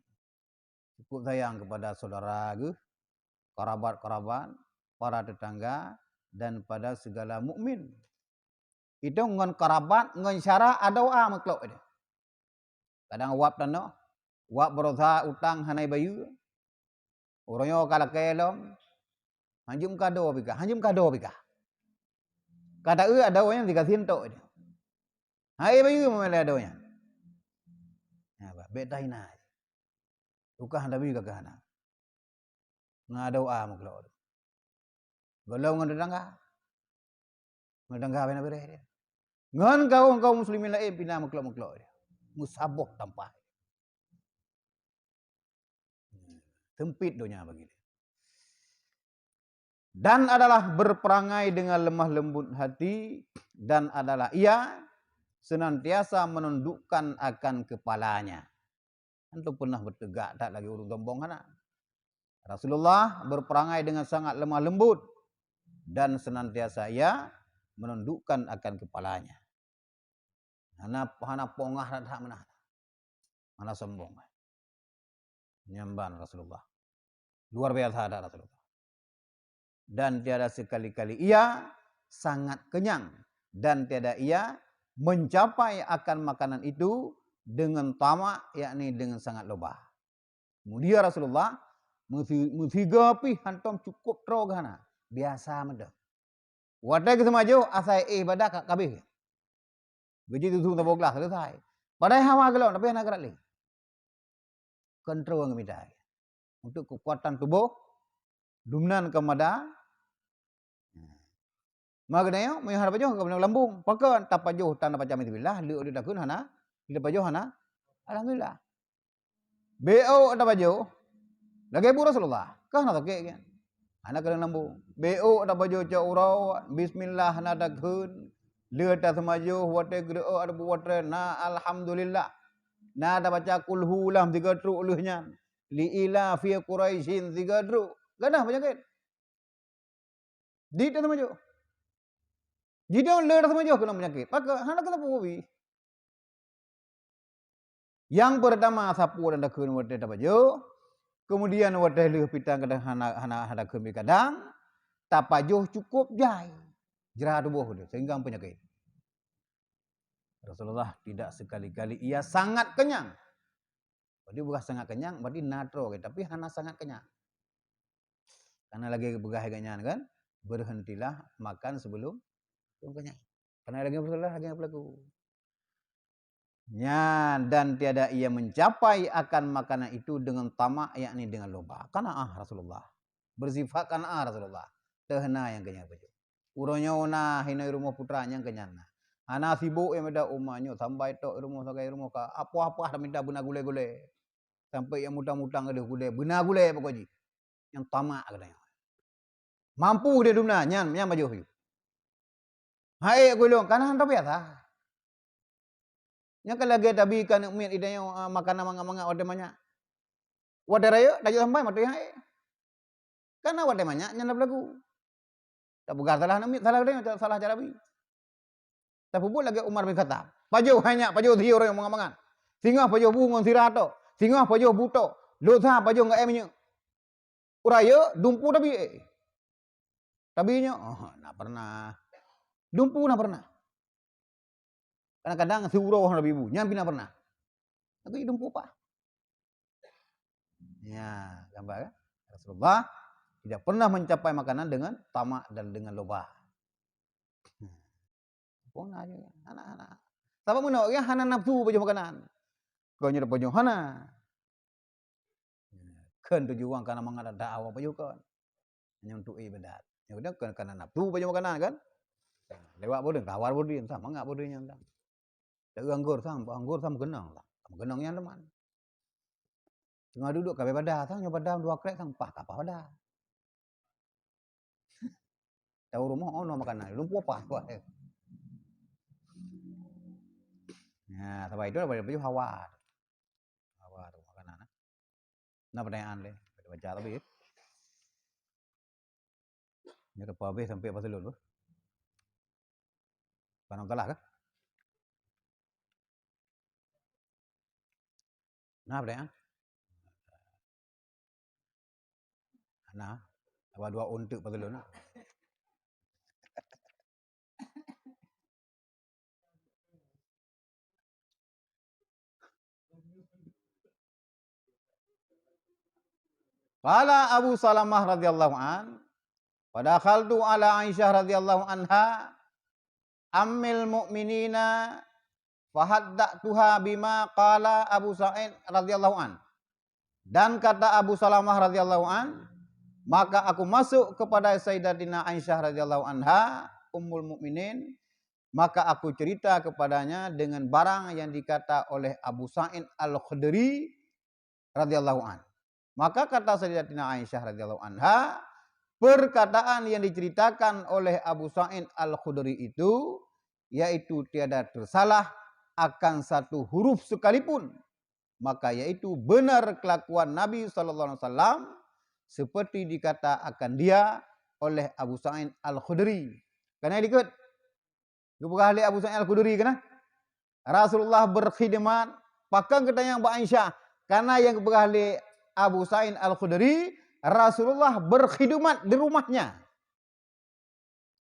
Cukup sayang kepada saudara, kerabat-kerabat, para tetangga dan pada segala mukmin. Itu ngon kerabat, ngon syara ada wa makluk dia. Kadang wap tanah wak berusaha utang hanai bayu. Orangnya kalau kelom. Hanjum kado bika. Kata ada orang yang dikasih entok dia. Hai bayu memang ada orang. Ya, betaina. Tukah anda bayu kakak hana. Ngada doa maklok. Golong ngan tetangga. Tetangga apa nak beres dia. Ngan kau muslimin lain pina maklok dia. Musaboh tanpa. Sempit dunia bagi dia. Dan adalah berperangai dengan lemah lembut hati, dan adalah ia senantiasa menundukkan akan kepalanya. Antum pernah bertegak tak lagi urut tombong kana? Rasulullah berperangai dengan sangat lemah lembut dan senantiasa ia menundukkan akan kepalanya. Hana pongah tak menah. Mana sombong. Nyamban Rasulullah. Luar biasa ada Rasulullah. Dan tiada sekali-kali ia sangat kenyang, dan tiada ia mencapai akan makanan itu dengan tamak, yakni dengan sangat lobah. Kemudian Rasulullah mesigapi hantam cukup terogana biasa meda. Wadah kita maju asai ibadah kabeh. Begitu tu taboglah selesai. Padahal hawa gelon tapi anak gerak. Kontrol ngemida. Untuk kekuatan tubuh dumnan kemada. Magnayo may harap ajo ka lambung. Pakan tapajo tan baca bismillah lu dah kun hana. Ila pajo hana. Alhamdulillah. BO ada bajo. Lagi bu Rasulullah. Kah na take kan. Anak kena lambung. BO ada bajo ca urau bismillah na dah kun. Lu ta samajo wate gero ada buat na alhamdulillah. Na ada baca kul hulam 3 truk ulehnya. Li ila fi quraisyin 3 truk. Gadah penyakit. Di ta samajo. Jidau lera sama jauh kena penyakit. Maka hendak kena pubi. Yang pertama sapu dan dakun wadah dapat jauh. Kemudian wadah leh pitang kadang hana kemi kadang. Tapajuh cukup jai. Jerah tubuh dia sehingga penyakit. Rasulullah tidak sekali-kali ia sangat kenyang. Berarti bukan sangat kenyang, berarti natro. Tapi hana sangat kenyang. Karena lagi begah kenyang kan. Berhentilah makan sebelum kenyang. Karena lagi bersalah, lagi berlaku. Ya, dan tiada ia mencapai akan makanan itu dengan tamak, yakni dengan loba. Kana'ah Rasulullah. Bersifat kana'ah Rasulullah. Tehna yang kenyang baju. Uronya ona hinai rumah putranya yang kenyang. Ana sibuk yang ada umahnya sampai tok rumah sagai rumah ka apa-apa dah minta bena gule-gule. Sampai yang mutang-mutang ada gule, bena gule pokoknya. Yang tamak katanya. Mampu dia dumna nyan baju. Hai gulung kanan tapi biasa. Nya kalau lagi tabi kan umit idanya makan manga-manga ode banyak. Wade raya dah sampai mati hai. Karena wade banyak nya lagu. Tak bugar salah umit salah dia salah cara bi. Tapi pun lagi Umar bin Khattab. Paju hanya paju thi orang yang manga-manga. Singa paju bungon sirato. Singa paju buto. Lotha paju enggak emnya. Uraya dumpu tabi. Tabinya nak pernah. Dumpu nak pernah. Kadang-kadang surau Nabi ibu, nyampi nak pernah. Tapi dumpu apa? Ya, gambar kan? Rasulullah tidak pernah mencapai makanan dengan tamak dan dengan loba. Pona aja anak-anak. Siapa mana orang hana nafsu baju makanan. Kau nyuruh baju hana. Kan tujuan karena mengada dakwah baju kan. Hanya untuk ibadat. Ya udah karena nafsu baju makanan kan. Lewat bodoh, kawar bodoh, sama enggak bodohnya entah. Tak anggur sam genang lah. Genangnya teman. Tengah duduk kabeh pada, sang nyoba dam 2 krek sang pah kapah pada. Tahu rumah ono makanan, lumpuh apa buat. Nah, sampai itu ada baju hawa. Hawa tu makanan. Nah, pertanyaan le, baca tapi. Ni apa habis sampai pasal dulu. Panang kalah kah? Nah, pertanyaan. Nah, apa 2 untuk pasal dulu. Qala Abu Salamah radhiyallahu an, pada khaltu ala Aisyah radhiyallahu anha, ammil mu'minina fahaddatuha bima qala Abu Sa'id radhiyallahu an. Dan kata Abu Salamah radhiyallahu an, maka aku masuk kepada Sayyidatina Aisyah radhiyallahu anha, ummul mukminin, maka aku cerita kepadanya dengan barang yang dikata oleh Abu Sa'id Al-Khudri radhiyallahu an. Maka kata Sayyidatina Aisyah radhiyallahu anha, perkataan yang diceritakan oleh Abu Sa'id Al-Khudri itu, yaitu tiada tersalah akan satu huruf sekalipun. Maka yaitu benar kelakuan Nabi SAW seperti dikata akan dia oleh Abu Sa'id Al-Khudri. Karena ikut keberahli Abu Sa'id Al-Khudri kena Rasulullah berkhidmat, pakang ketanya Mbak Aisyah, karena yang keberahli Abu Sa'id Al-Khudri, Rasulullah berkhidmat di rumahnya.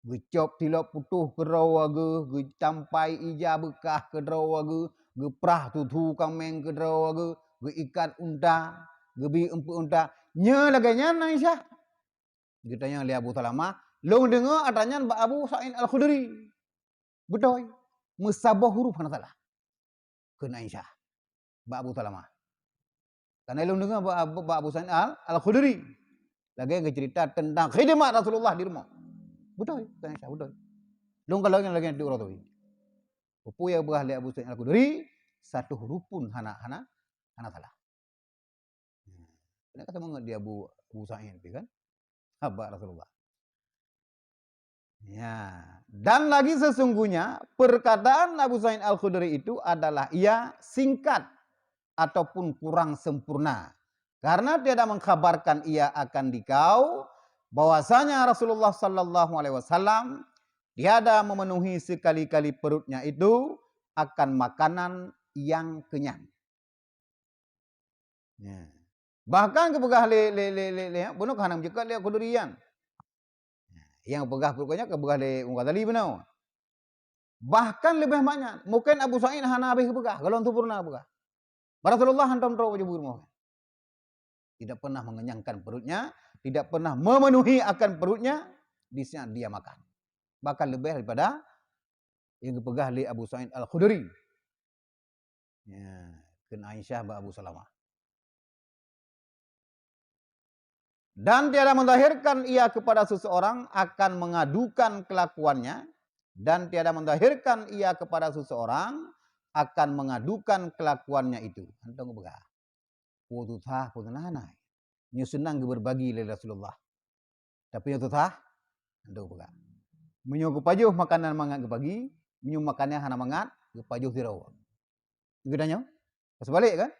Gecop tilap putuh ke rawaga, gecampai ija bekah ke rawaga, geprah tutu kameng ke rawaga, geikat unta, gebi empu unta. Nya laganya Aisyah. Ditanya oleh Abu Salamah, long dengar adanya Mbak Abu Sa'id Al-Khudri. Betul. Musabah huruf hana salah. Kena Aisyah. Mbak Abu Salamah. Karena long dengar Mbak Abu Sa'id Al-Khudri. Lagi yang cerita tentang khidmat Rasulullah di rumah. Betul, kena Aisyah, betul. Long kalau lagi yang diurut tu. Apa yang berahli Abu Sa'id Al-Khudri, satu huruf pun hana salah. Kena kata mengat dia Abu Sa'id kan? Sahabat Rasulullah. Ya, dan lagi sesungguhnya perkataan Abu Sa'id Al-Khudri itu adalah ia singkat ataupun kurang sempurna. Karena tiada mengkhabarkan ia akan dikau bahwasanya Rasulullah sallallahu alaihi wasallam tiada memenuhi sekali-kali perutnya itu akan makanan yang kenyang. Ya. Bahkan kepegah bunuh hanam juga dia kudurian. Yang pegah perutnya kepegah le ungkat tali benar. Bahkan lebih banyak. Mungkin Abu Sa'id hana habis kepegah kalau untuk purna kepegah. Rasulullah hantam teruk jebur mau. Tidak pernah mengenyangkan perutnya, tidak pernah memenuhi akan perutnya di saat dia makan. Bahkan lebih daripada yang kepegah le Abu Sa'id Al-Khudri. Ya, kena Aisyah ba Abu Salamah. Dan tiada mendahirkan ia kepada seseorang akan mengadukan kelakuannya. Dan tiada mendahirkan ia kepada seseorang akan mengadukan kelakuannya itu. Antong begah. Pututah putunanai. Nyu senang berbagi oleh Rasulullah. Tapi nyu tutah antong begah. Menyu kepajuh makanan mangat kebagi, menyu makannya hana mangat kepajuh tirau. Gedanya? Pas balik kan?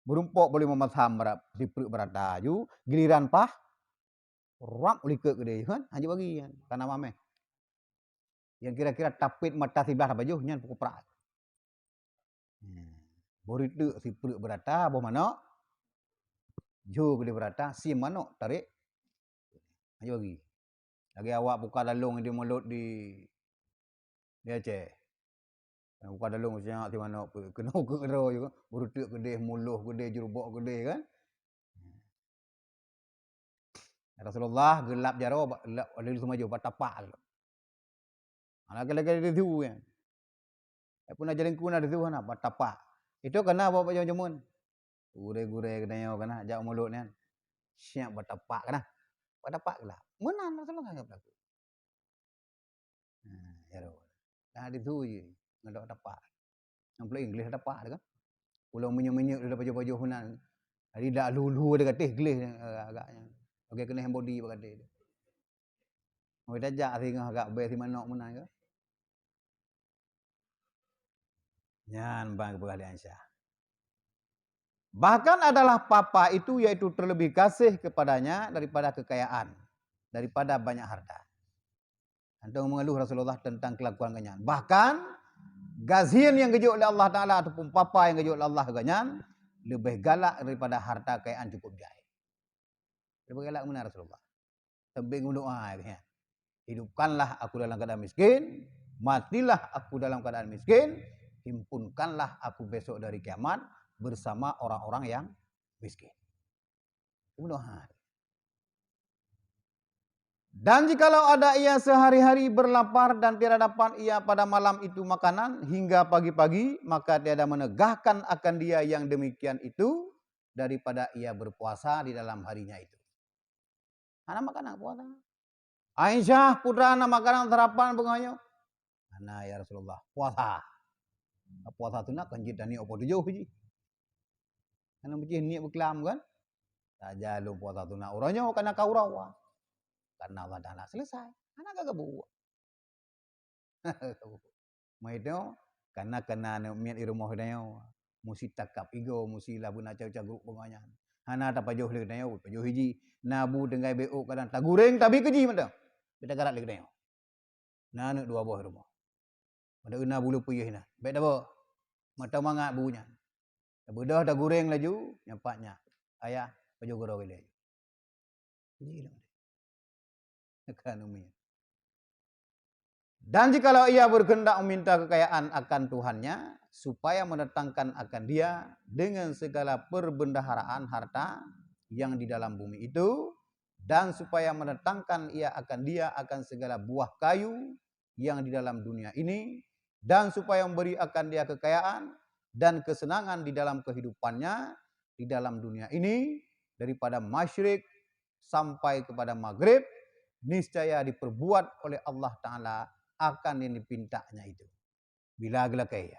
Berumpok boleh mematham di perut berada ju, giliran pah rak likek gede kan, aja bagi kan, karena mameh. Yang kira-kira tapit mata sebelah baju nyan pukul prak. Boritu si perut berada, boh mana? Jo gede berada, si mana tarik, aja bagi. Lagi awak buka dalung di mulut di Aceh. Buka dalung macam di mana kena ke kero juga, boritu gede, muluh gede, jerubok gede kan. Rasulullah gelap jaro lalu semaju batapak. Lagi-lagi di situ kan. Pun ajarin kuna di situ kan batapak. Itu kena bawa jamun. Gure-gure kena kena jak mulut kan. Siap batapak kena. Batapak lah. Menan Rasulullah enggak berlaku. Ya ro. Dah di situ je. Ngadok batapak. Nampak English batapak kan. Pulau menyuk-menyuk di baju-baju hunan. Hari dak lulu dia kata English agaknya. Okey kena hand body berkata. Oh dah jak singah agak bae si manok menan ke. Yan bang kepada Aisyah. Bahkan adalah papa itu yaitu terlebih kasih kepadanya daripada kekayaan, daripada banyak harta. Antum mengeluh Rasulullah tentang kelakuan ganyan. Bahkan gazian yang gejuk oleh Allah Taala ataupun papa yang gejuk oleh Allah ganyan lebih galak daripada harta kekayaan cukup jaya. Lebih galak mana Rasulullah? Tebing doa ya. Hidupkanlah aku dalam keadaan miskin, matilah aku dalam keadaan miskin, himpunkanlah aku besok dari kiamat bersama orang-orang yang miskin. Mudah-mudahan. Dan jikalau ada ia sehari-hari berlapar dan tiada dapat ia pada malam itu makanan hingga pagi-pagi, maka tiada menegahkan akan dia yang demikian itu daripada ia berpuasa di dalam harinya itu. Anak makanan puasa. Aisyah putra anak makanan sarapan pengayo. Ana ya Rasulullah puasa. Puasa tu nak kanjit dan ni opo tujuh ji. Ana mesti ni berkelam kan? Saja lu puasa tuna uronyo kana kaurawa. Karena Allah Ta'ala selesai. Anak gak kebuat. Maito karena kena mian irumah dayo. Musi takap igo, musi labu na caw-caw penganyan. Hana ta pajoh le dayo, pajoh hiji. Nabu dengai beo kadang tagureng tabi keji mata. Beta garat le dayo. Nanu dua buah rumah. Pada una bulu puyeh na. Baik dah bo. Mata mangak bunya. Bedah dah goreng laju, nyampaknya. Ayah, pajoh goro le. Keji lah. Ekonomi. Dan jikalau ia berkehendak meminta kekayaan akan Tuhannya, supaya mendatangkan akan dia dengan segala perbendaharaan harta yang di dalam bumi itu, dan supaya mendatangkan ia akan dia akan segala buah kayu yang di dalam dunia ini, dan supaya memberi akan dia kekayaan dan kesenangan di dalam kehidupannya di dalam dunia ini, daripada masyrik sampai kepada maghrib, niscaya diperbuat oleh Allah Ta'ala akan yang dipintanya itu. Bila gelakai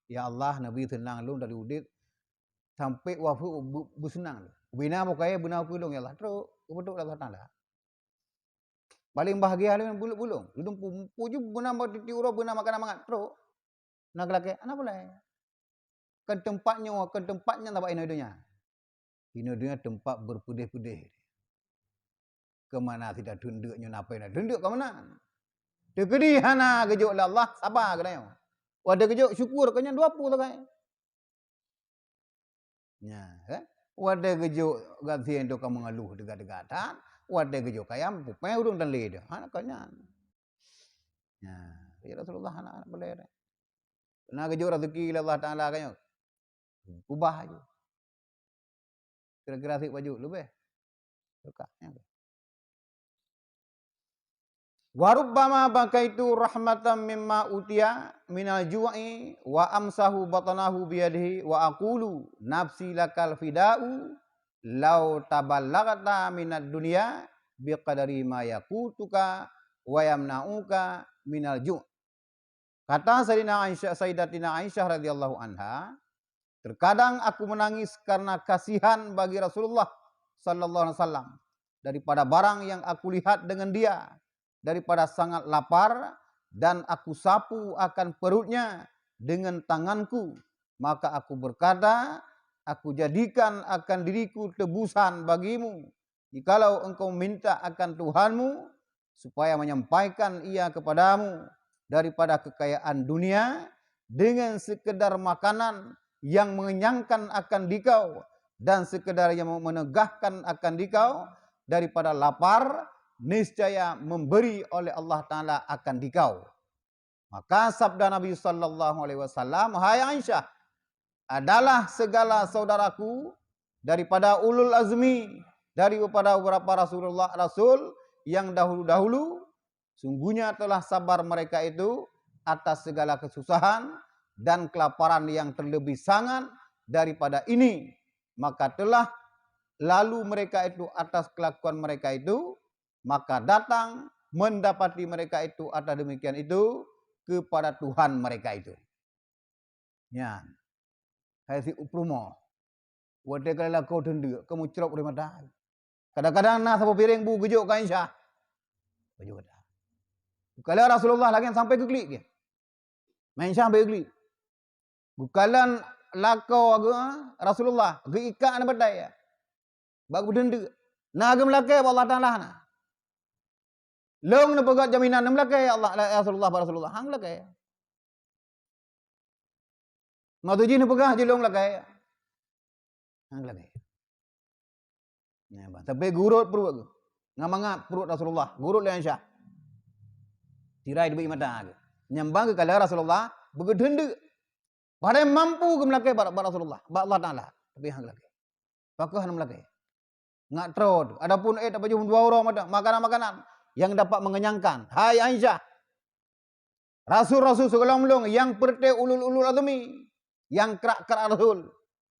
ya Allah, Nabi tenang lu dari udit sampai wafu bersenang. Bina bukai bina pulung ya Allah. Terus kebetul Allah Ta'ala. Paling bahagia dengan bulung-bulung. Ludung puju bina titi uro bina makan mangat. Terus nak gelakai anak boleh. Ke tempatnya tak ino dunia. Ino dunia tempat berpudih-pudih. Kemana tidak tunduknya napai nak tunduk ke mana? Dekedi hana gejuk Allah sabar kena. Wada gejuk syukur kena 20 lah kan. Ya, kan? Wada gejuk ganti untuk kamu mengeluh dekat-dekatan, wada gejuk kayam pupai urung dan leda. Hana kanya. Ya, Rasulullah hana boleh. Nak gejuk rezeki Allah Taala kanya. Ubah aja. Kira-kira sik baju lebih. Dekatnya. Warubbama bakaitu rahmatan mimma utiya minal ju'i wa amsahu batanahu biyadihi wa aqulu nafsi lakal fida'u law taballagta minad dunya biqadari ma yaqutuka wa yamna'uka minal ju'. Kata Sayyidatina Aisyah radhiyallahu anha, terkadang aku menangis karena kasihan bagi Rasulullah sallallahu alaihi wasallam daripada barang yang aku lihat dengan dia, daripada sangat lapar, dan aku sapu akan perutnya dengan tanganku. Maka aku berkata, aku jadikan akan diriku tebusan bagimu, jikalau engkau minta akan Tuhanmu, supaya menyampaikan ia kepadamu daripada kekayaan dunia, dengan sekedar makanan yang mengenyangkan akan dikau, dan sekedar yang menegahkan akan dikau daripada lapar, niscaya memberi oleh Allah Ta'ala akan dikau. Maka sabda Nabi SAW, hai Aisyah, adalah segala saudaraku daripada ulul azmi, daripada beberapa Rasul yang dahulu-dahulu, sungguhnya telah sabar mereka itu atas segala kesusahan dan kelaparan yang terlebih sangat daripada ini. Maka telah lalu mereka itu atas kelakuan mereka itu, maka datang mendapati mereka itu atas demikian itu kepada Tuhan mereka itu. Ya. Hai si uprumo. Wade kala kau tenduk, kamu cerok dari mata. Kadang-kadang nak sapu piring bu gejuk kan Aisyah. Gejuk dah. Kalau Rasulullah lagi sampai ke klik dia. Main sampai ke klik. Bukalan lakau Rasulullah, ge ikat na badai. Bagu tenduk. Nak ge melakai Allah Taala na. Long na pegat jaminan na melakai Allah Rasulullah Rasulullah hang melakai. Matuji na pegah je long melakai. Hang melakai. Ya, tapi gurut perut. Ngamangap perut Rasulullah, gurut le Aisyah. Tirai di mata. Nyambang ke kala Rasulullah, begedende. Pada mampu ke melakai bar Rasulullah, ba Allah Taala, tapi hang melakai. Pakah hang melakai. Ngat trod, adapun apa jum dua orang makanan-makanan yang dapat mengenyangkan. Hai Aisyah, Rasul-rasul sebelum yang perte ulul azmi, yang kerak-kerak Rasul,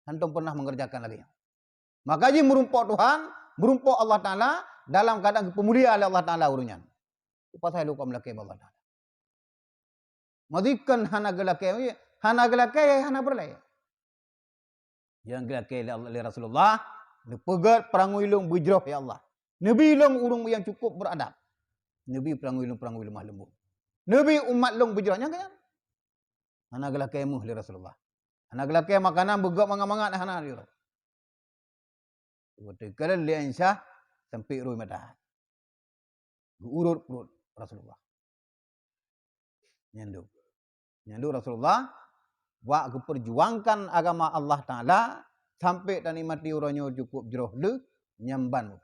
antum pernah mengerjakan lagi. Maka ji merumpok Tuhan, merumpok Allah Ta'ala dalam keadaan pemuliaan Allah Ta'ala urunya. Pasal luka melakai Allah Ta'ala. Madikan hana gelakai, hana berlai. Yang gelakai oleh Rasulullah, Pegat perang ilung berjroh ya Allah. Nabi long urung yang cukup beradab. Nabi perang ilung lemah lembut. Nabi umat long berjrohnya kan? Anak gelak kemuh li Rasulullah. Anak gelak makanan begak mangat-mangat hana dia. Waktu kala li Aisyah sampai roi matahari. Urut perut Rasulullah. Nyandu Rasulullah wa perjuangkan agama Allah Taala sampai dan mati uranyo cukup jeroh le nyamban.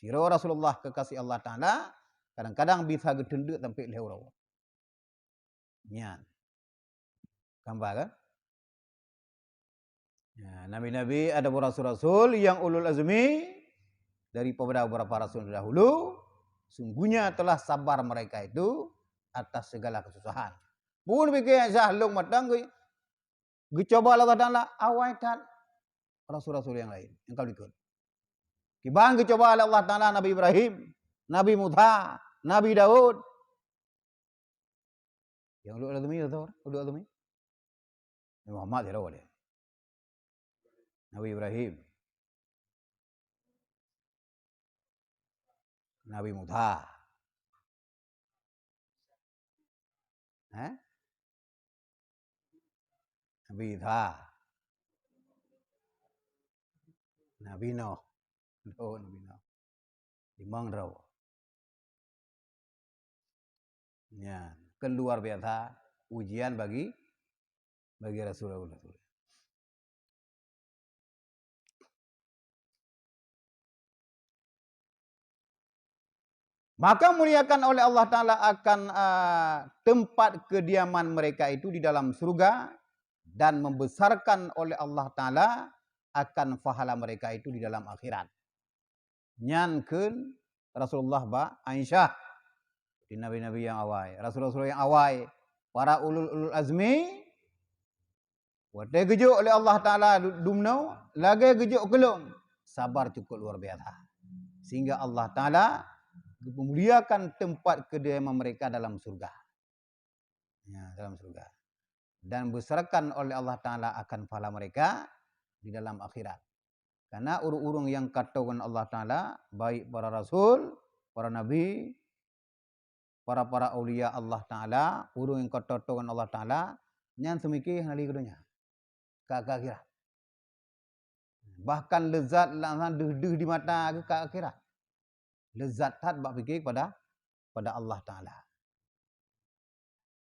Siro Rasulullah kekasih Allah Taala kadang-kadang bisa gedendek sampai lehurau. Nyan. Gambar kan? Ya, nabi-nabi ada rasul-rasul yang ulul azmi dari beberapa rasul dahulu, sungguhnya telah sabar mereka itu atas segala kesusahan. Pun bikin zahlung matang coba Allah Taala awaitan rasul-rasul yang lain yang kau ikut. Kibang coba Allah Taala Nabi Ibrahim, Nabi Musa, Nabi Daud. Yang ulul azmi itu, ulul azmi. Muhammad ya Allah. Nabi Ibrahim, Nabi Musa, Nabi Isa, Nabi Nuh, Nabi Nuh, Imang Raw. Ya, keluar biasa ujian bagi Rasulullah. Maka muliakan oleh Allah Ta'ala akan tempat kediaman mereka itu di dalam surga dan membesarkan oleh Allah Ta'ala akan pahala mereka itu di dalam akhirat. Nyankeun Rasulullah ba Aisyah di nabi-nabi yang awal, rasul-rasul yang awal, para ulul azmi, wate gejuk oleh Allah Ta'ala dumno, lagi gejuk kelong, sabar cukup luar biasa. Sehingga Allah Ta'ala memuliakan tempat kediaman mereka dalam surga. Ya, dalam surga. Dan besarkan oleh Allah Ta'ala akan pahala mereka di dalam akhirat. Karena urung-urung yang katakan Allah Ta'ala, baik para rasul, para nabi, para aulia Allah Ta'ala, urung yang katakan Allah Ta'ala, nyan semiki hari keduanya. Ke akhirat. Bahkan lezat langsung deh di mata ke akhirat. Lezat tat bak fikir pada Allah Ta'ala.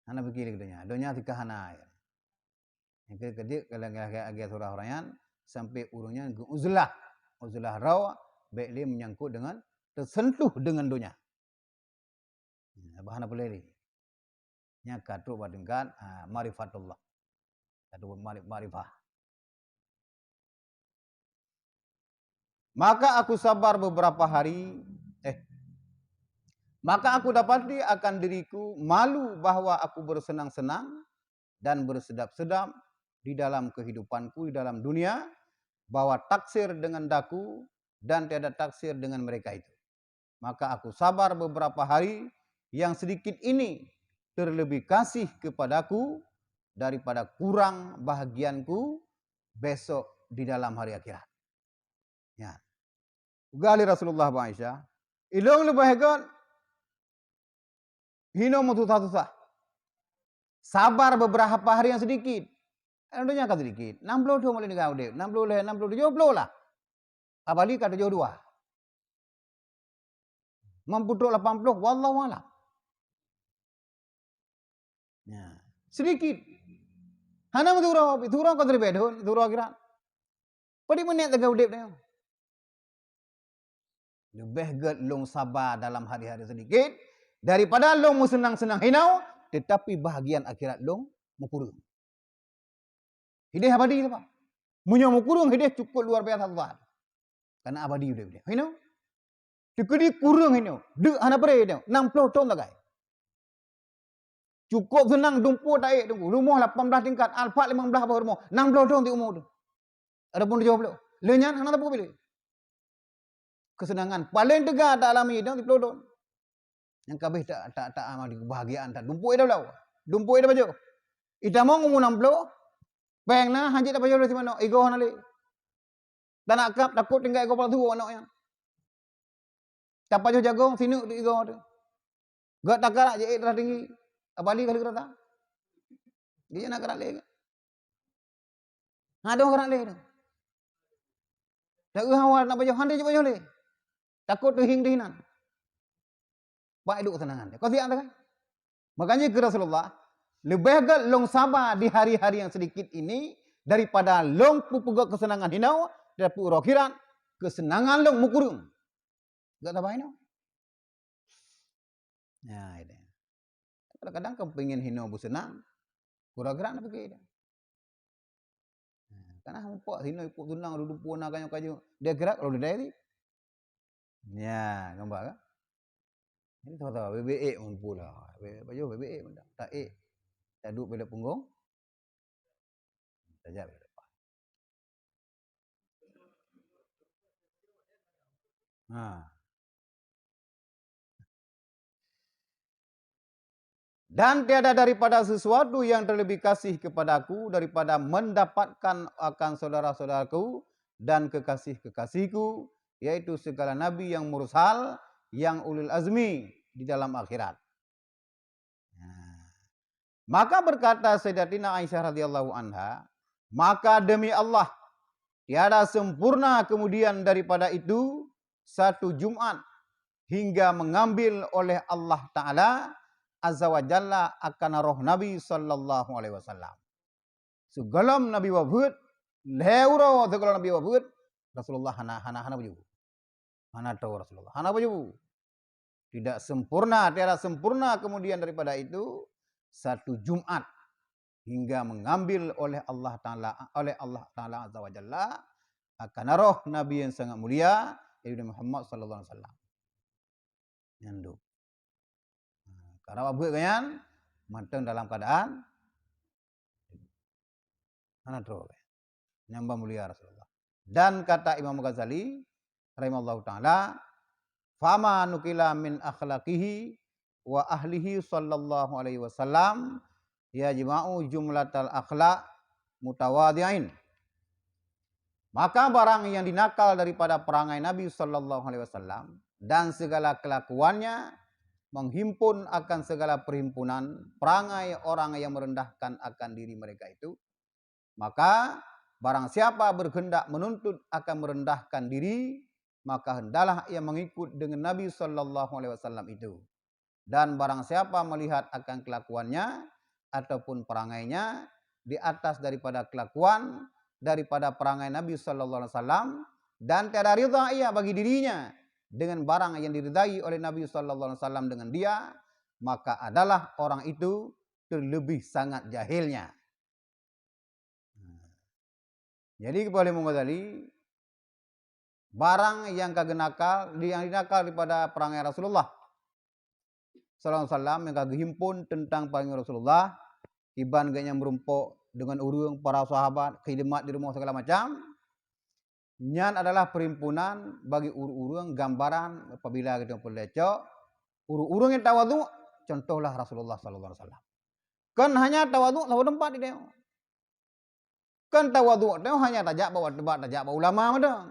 Hana fikir keduanya. Dunia tika hana. Yang kedik kalau agak surah Rayyan sampai urungnya uzlah. Uzlah raw baiklah menyangkut dengan tersentuh dengan dunia. Bahana pelari. Nya katu badengkan marifatullah. Katu marifah. Maka aku sabar beberapa hari. Maka aku dapati akan diriku malu bahwa aku bersenang-senang dan bersedap-sedap di dalam kehidupanku, di dalam dunia, bahwa taksir dengan daku dan tiada taksir dengan mereka itu. Maka aku sabar beberapa hari yang sedikit ini terlebih kasih kepadaku daripada kurang bahagianku besok di dalam hari akhirat. Ya. Ugali Rasulullah Aisyah, ilong lebahegon hino susah-susah. Sabar beberapa hari yang sedikit. Endonya kan sedikit. 62 mulai nikah udah. 60 70 lah. Apalagi kata jauh dua. Memputuk 80 wallahu a'lam. Ya. Sedikit. Hana turun kau terlebih dahulu. Turun akhirat. Pada menit tegak udah dia. Lebih get long sabar dalam hari-hari sedikit daripada long mu senang-senang hinau tetapi bahagian akhirat long mukurung. Hidayah abadi itu Pak. Munya mukurung hidayah cukup luar biasa Allah. Karena abadi udah dia. Hinau. Cukup kurung hinau. Dek hana bere dia. 60 tahun lagai. Cukup senang dumpu taik tunggu. Rumah 18 tingkat, alfa 15 apa rumah. 60 tahun di umur tu. Ada pun dijawab belum. Lenyan hana tak pilih. Kesenangan paling tegak tak alami dah di pelodon. Yang kabeh tak amal di kebahagiaan tak dumpu dah belau. Dumpu dah baju. Ita mau ngomong 60. Peng na hanjit apa jauh dari mana? Ego hana le. Tak nak kap takut tinggal kepala tua anaknya. Siapa jo jago sini di go tu. Gak takar je telah tinggi. Apa li kali kereta? Dia nak kerak le. Ada orang le tu. Tak awal nak baju hande je baju le. Takut tu hing dihinan. Pak hidup kesenangan. Kau siap kan? Makanya ke Rasulullah, lebih agak long sabar di hari-hari yang sedikit ini daripada long pupugak kesenangan hinau dan pu rokiran kesenangan long mukurung. Gak tahu hinau. Nah, ini. Kadang-kadang kau pengen hinau bu senang, kurang-kurang apa ke? Karena hampa hinau ipuk tunang duduk puan kayu-kayu. Dia gerak kalau dia dari. Ya, gambar kan? Ini tahu-tahu BBE pun pula. Baju BBE pun tak tak duduk pada punggung. Tajak pada depan. Dan tiada daripada sesuatu yang terlebih kasih kepadaku daripada mendapatkan akan saudara-saudaraku dan kekasih-kekasihku, yaitu segala nabi yang mursal, yang ulil azmi di dalam akhirat. Maka berkata Sayyidatina Aisyah radhiyallahu anha, maka demi Allah tiada sempurna kemudian daripada itu satu Jumat hingga mengambil oleh Allah Ta'ala Azza wa Jalla akan roh Nabi sallallahu alaihi wasallam. Segalam Nabi wafat, leuro segalam Nabi wafat, Rasulullah hana baju. Hana tahu Rasulullah. Hana baju. Tidak sempurna, tiada sempurna kemudian daripada itu satu Jumat hingga mengambil oleh Allah Ta'ala Azza wa Jalla akan roh Nabi yang sangat mulia yaitu Muhammad sallallahu alaihi wasallam. Nyanduk. Karena apa kan? Matang dalam keadaan mana terus nyamba mulia Rasulullah. Dan kata Imam Ghazali rahimallahu taala, fama nukila min akhlaqihi wa ahlihi sallallahu alaihi wasallam yajma'u jumlatal akhlaq mutawadhi'in. Maka barang yang dinakal daripada perangai Nabi sallallahu alaihi wasallam dan segala kelakuannya menghimpun akan segala perhimpunan perangai orang yang merendahkan akan diri mereka itu, maka barang siapa berkehendak menuntut akan merendahkan diri, maka hendalah ia mengikut dengan Nabi sallallahu alaihi wasallam itu. Dan barang siapa melihat akan kelakuannya ataupun perangainya di atas daripada kelakuan daripada perangai Nabi sallallahu alaihi wasallam dan tiada ridha ia bagi dirinya dengan barang yang diridai oleh Nabi sallallahu alaihi wasallam dengan dia, maka adalah orang itu terlebih sangat jahilnya. Jadi kepada Imam Ghazali, barang yang kagak nakal, yang dinakal daripada perangai Rasulullah sallallahu alaihi wasallam yang kagak himpun tentang perangai Rasulullah, iban ganya merumpuk dengan urung para sahabat, khidmat di rumah segala macam. Nyan adalah perhimpunan bagi urung-urung gambaran apabila kita pelecok urung-urung yang tawadhu, contohlah Rasulullah sallallahu alaihi wasallam. Kan hanya tawadhu satu tempat dia. Kan tawadhu dia hanya tajak bawa debat tajak bawa ulama madang.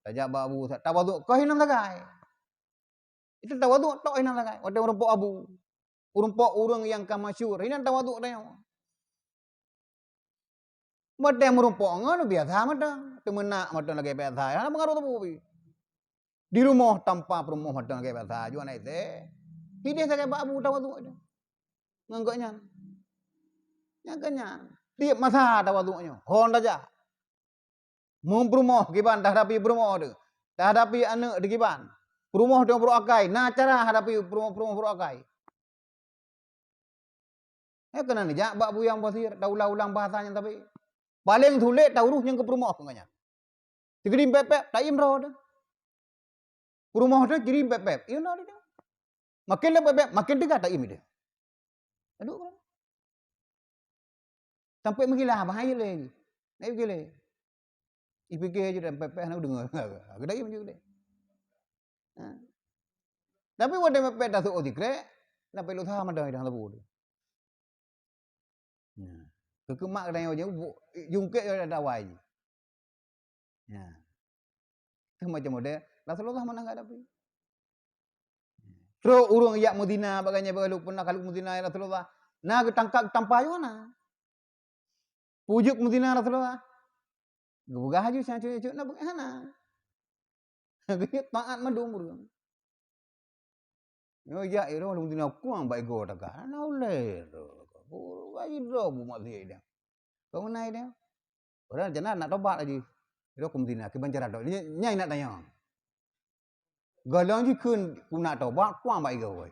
Tajak bawa abu tawadhu kau hinang lagai. Itu tawadhu tok hinang lagai. Ada rumpuk abu. Rumpuk urung yang kamasyur, hinang tawadhu dia. Madang merumpuk ngono biasa madang. Temenak madang lagi biasa. Ana pengaruh tu. Di rumah tanpa rumah madang lagi biasa. Jual naik teh. Hidih saya babu tawadhu dia. Nganggaknya. Nyaganya. Tiap masa tawadhunya. Hon saja. Memperumah kiban dah hadapi perumah tu. Dah hadapi anak di kiban. Perumah dia berakai. Nah cara hadapi perumah berakai. Kena ni jak babu yang basir. Dah ulang-ulang bahasanya tapi. Paling sulit tahu ruh yang ke perumah kenganya. Dikirim pepek tak imrah dah. Perumah dah kirim pepek. Iya nak dia. Makin le pepek makin dekat tak im dia. Aduh. Sampai mengilah bahaya lagi. Naik gile. Ipikir je dan pepek nak dengar. Agak im je dia. Tapi wada pepek dah tu dikre, nak perlu tahu madai dah lebu dia. Kekemak kena yang jungkit ada wai. Ya. macam model Rasulullah mana hadapi. Terus urung yak Madinah bagainya balu pernah kalau Madinah Rasulullah. Nah ketangkap tanpa ayuna. Pujuk Madinah Rasulullah. Gubah haju saya cucu nak bagaimana? Gaya taat madung urang. Yo ya iro Madinah kuang baik go taka. Na ulai. Wai do bu masih dia. Kau naik dia. Orang jana nak tobat lagi. Iro ke Madinah ke Banjar do. Nyai nak tanya. Galang ji kun nak tobat kuang baik go.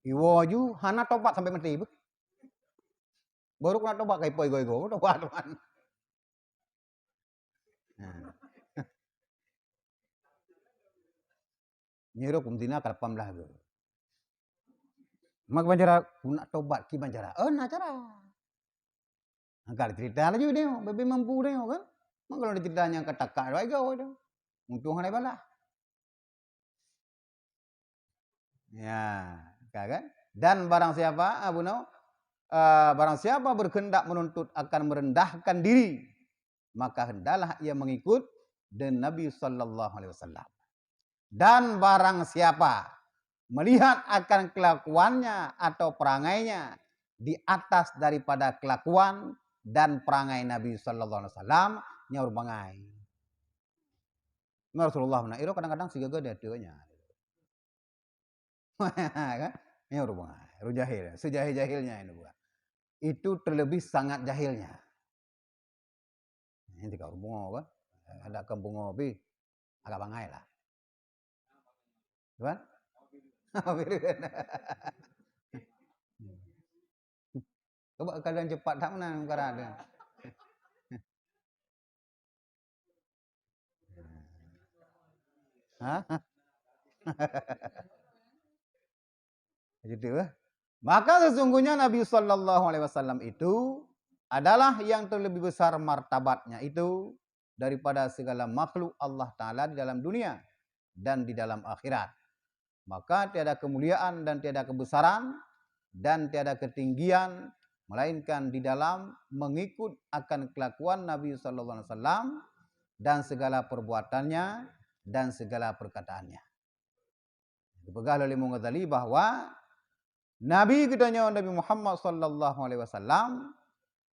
Iwo ju hana tobat sampai mati. Baru kena tobat kai poi go tobat tuan. Nyiro kumtina kalpam lah go. Mak banjara nak tobat ki banjara. Nak cara. Angkal cerita lagi dia, bebe mampu dia kan. Mak kalau ceritanya ketakak baik go dia. Untung hanai bala. Ya, kan? Dan barang siapa Abu Nau barang siapa berkehendak menuntut akan merendahkan diri, maka hendaklah ia mengikut dan Nabi sallallahu alaihi wasallam. Dan barang siapa melihat akan kelakuannya atau perangainya di atas daripada kelakuan dan perangai Nabi sallallahu alaihi wasallam, nyaur bangai. Rasulullah itu kadang-kadang sigaga dia tuanya. Kan? Nyaur bangai. Rujahil, sejahil-jahilnya ini bukan. Itu terlebih sangat jahilnya. Ini kau bungo kan? Ada kampung ngopi agak bangai lah. Kan? Coba kalian cepat tak menang perkara ada. Hah? Gitu. Maka sesungguhnya Nabi sallallahu alaihi wasallam itu adalah yang terlebih besar martabatnya itu daripada segala makhluk Allah Ta'ala di dalam dunia dan di dalam akhirat. Maka tiada kemuliaan dan tiada kebesaran dan tiada ketinggian melainkan di dalam mengikut akan kelakuan Nabi sallallahu alaihi wasallam dan segala perbuatannya dan segala perkataannya. Dipegang oleh Imam Ghazali bahwa Nabi katanya Nabi Muhammad sallallahu alaihi wasallam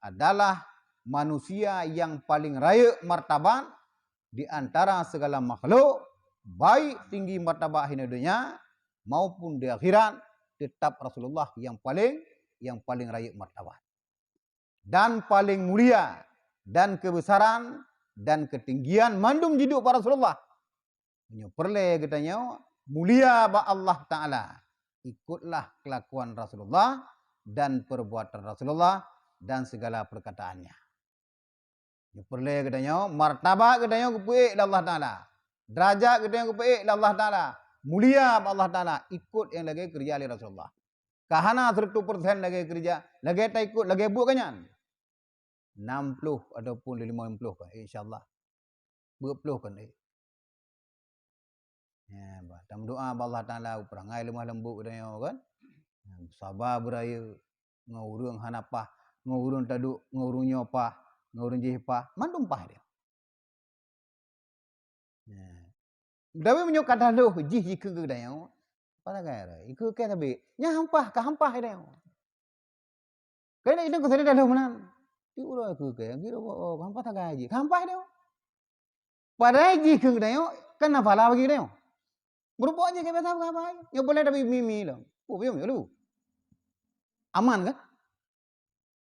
adalah manusia yang paling raya martabat di antara segala makhluk, baik tinggi martabat di dunia maupun di akhirat, tetap Rasulullah yang paling raya martabat. Dan paling mulia dan kebesaran dan ketinggian mandum hidup para Rasulullah. Perle katanya mulia ba Allah Ta'ala. Ikutlah kelakuan Rasulullah dan perbuatan Rasulullah dan segala perkataannya. Perle katanya martabat katanya kepuik Allah Ta'ala. Derajat katanya kepuik Allah Ta'ala. Mulia Allah Ta'ala. Ikut yang lagi kerja oleh Rasulullah. Kahana 100% lagi kerja. Lagi tak ikut. Lagi buat kanyan. 60 ataupun 50 kan. InsyaAllah. 20 kan. Ya, dalam doa Allah Ta'ala perangai lemah lembut katanya kan. Sabar beraya. Ngurung hanapah. Ngurung taduk. Ngurung nyopah. Ngurung jihpah. Mandumpah dia. Tapi menyok kata lu jih jika ke dia. Apa kaya? Iku kaya tapi nyampah ka hampah dia. Kaya itu kesana dah mana? Ti ulah aku kaya kira hampah tak kaya jih. Hampah dia. Padahal jih ke dia kan apa lah bagi dia. Berupa aja kayak biasa apa? Yang boleh tapi mimi lah. Oh, biar lu. Aman kan?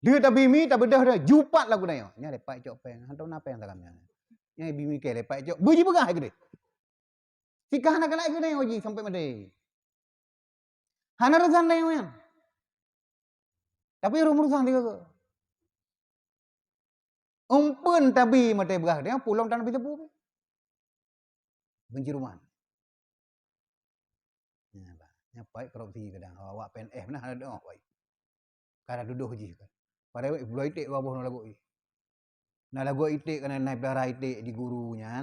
Dia tapi mimi tak bedah dia jupat lagu dia. Nya lepak cok peng. Hantar napa yang tak kami. Nya bimi ke lepak cok. Buji begah gede. Sikah nak kelak gede oji sampai mede. Hana rezan dia yang. Tapi urusan dia ke. Umpun tapi mate begah dia pulang tanpa tepu. Benci rumah. Baik korupsi kadang awak PNF nah ada doa baik. Kada duduk je kan. Pada bulan itik babuh no lagu. Nah lagu itik kana naik darah itik di gurunya.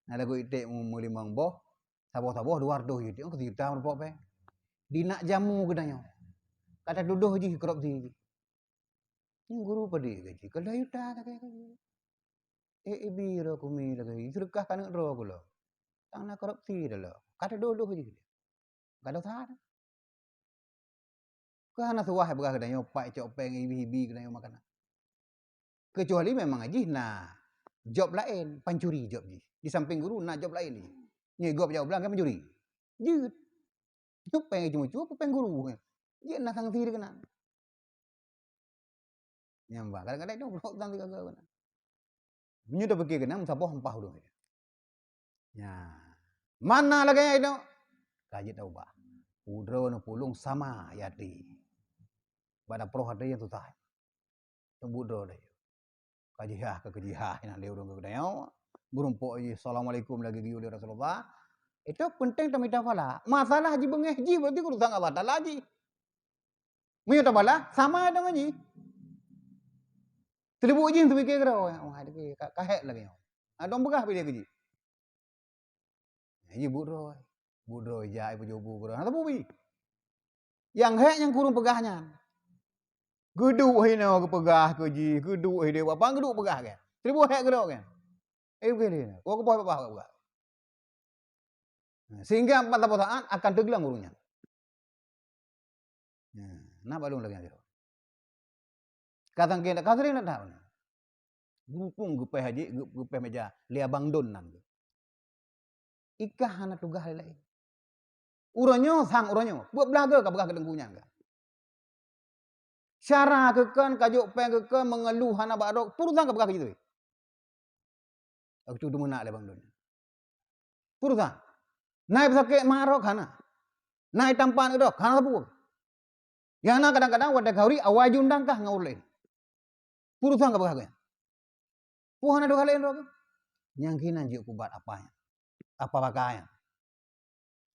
Nah lagu itik mu limang boh. Saboh-saboh luar doh itik ko cerita merpo pe. Di nak jamu kadanya. Kada duduk je korupsi. Ni guru padi gaji. Kada yuta tak kaya. ibi ro kumi lagi. Sedekah kan ro kula. Tang korupsi dah lah. Kata dulu je. Kada sah. Kana suah berah kada nyopai cok peng ibi kada makan. Kecuali memang aji nah job lain, pancuri job ji. Di samping guru nak job lain ni. Nyegop jauh belang kan pancuri. Jut. Tu peng cuma peng guru. Dia nak sang tiri kena. Nyamba kadang-kadang tu blok sang tiri kena. Nyu dah pergi kena musabah hampah dulu. Ya. Mana lagi itu? Kaji tahu bah. Udro no pulung sama yati. Pada pro ada yang tu tah. Tembudro dah. Kajihah ke kajihah nak dia urang ke kedai. Berumpuk je assalamualaikum lagi gi oleh Rasulullah. Itu penting tak minta pala. Masalah haji bengeh ji berarti kudu sang Allah Taala ji. Mu tak pala sama dengan ji. Teribuk ji tu fikir kau. Wah ada ke kahek lagi. Adong begah dia ke ji. Ji budro. Budro jai pujubu kau. Apa bi? Yang hek yang kurung pegahnya. Geduk hina ke pegah ke ji, geduk dia apa geduk pegah kan. Seribu hek geduk kan. Begini. Kau ke apa pegah. Sehingga 4 saat akan tenggelam urungnya. Nah balung lagi dia. Katang kita kasri nak tahu. Gupung gupeh haji, gupeh meja lia bang don nan. Ikah anak tugah lain. Uronyo sang uronyo, buat belaga ke begah kedengkunya enggak. Syarah kekan kajuk peng kekan mengeluh hana badok purusan ke begah gitu. Aku tu menak le bang don. Purusan. Naik sakit marok hana. Naik tampan edok hana sapu. Yang nak kadang-kadang wadah kauri awal undang kah ngaur lain. Purusan ke begah. Puhana dok lain rok. Yang kinan juk kubat apanya. Apa pakaian.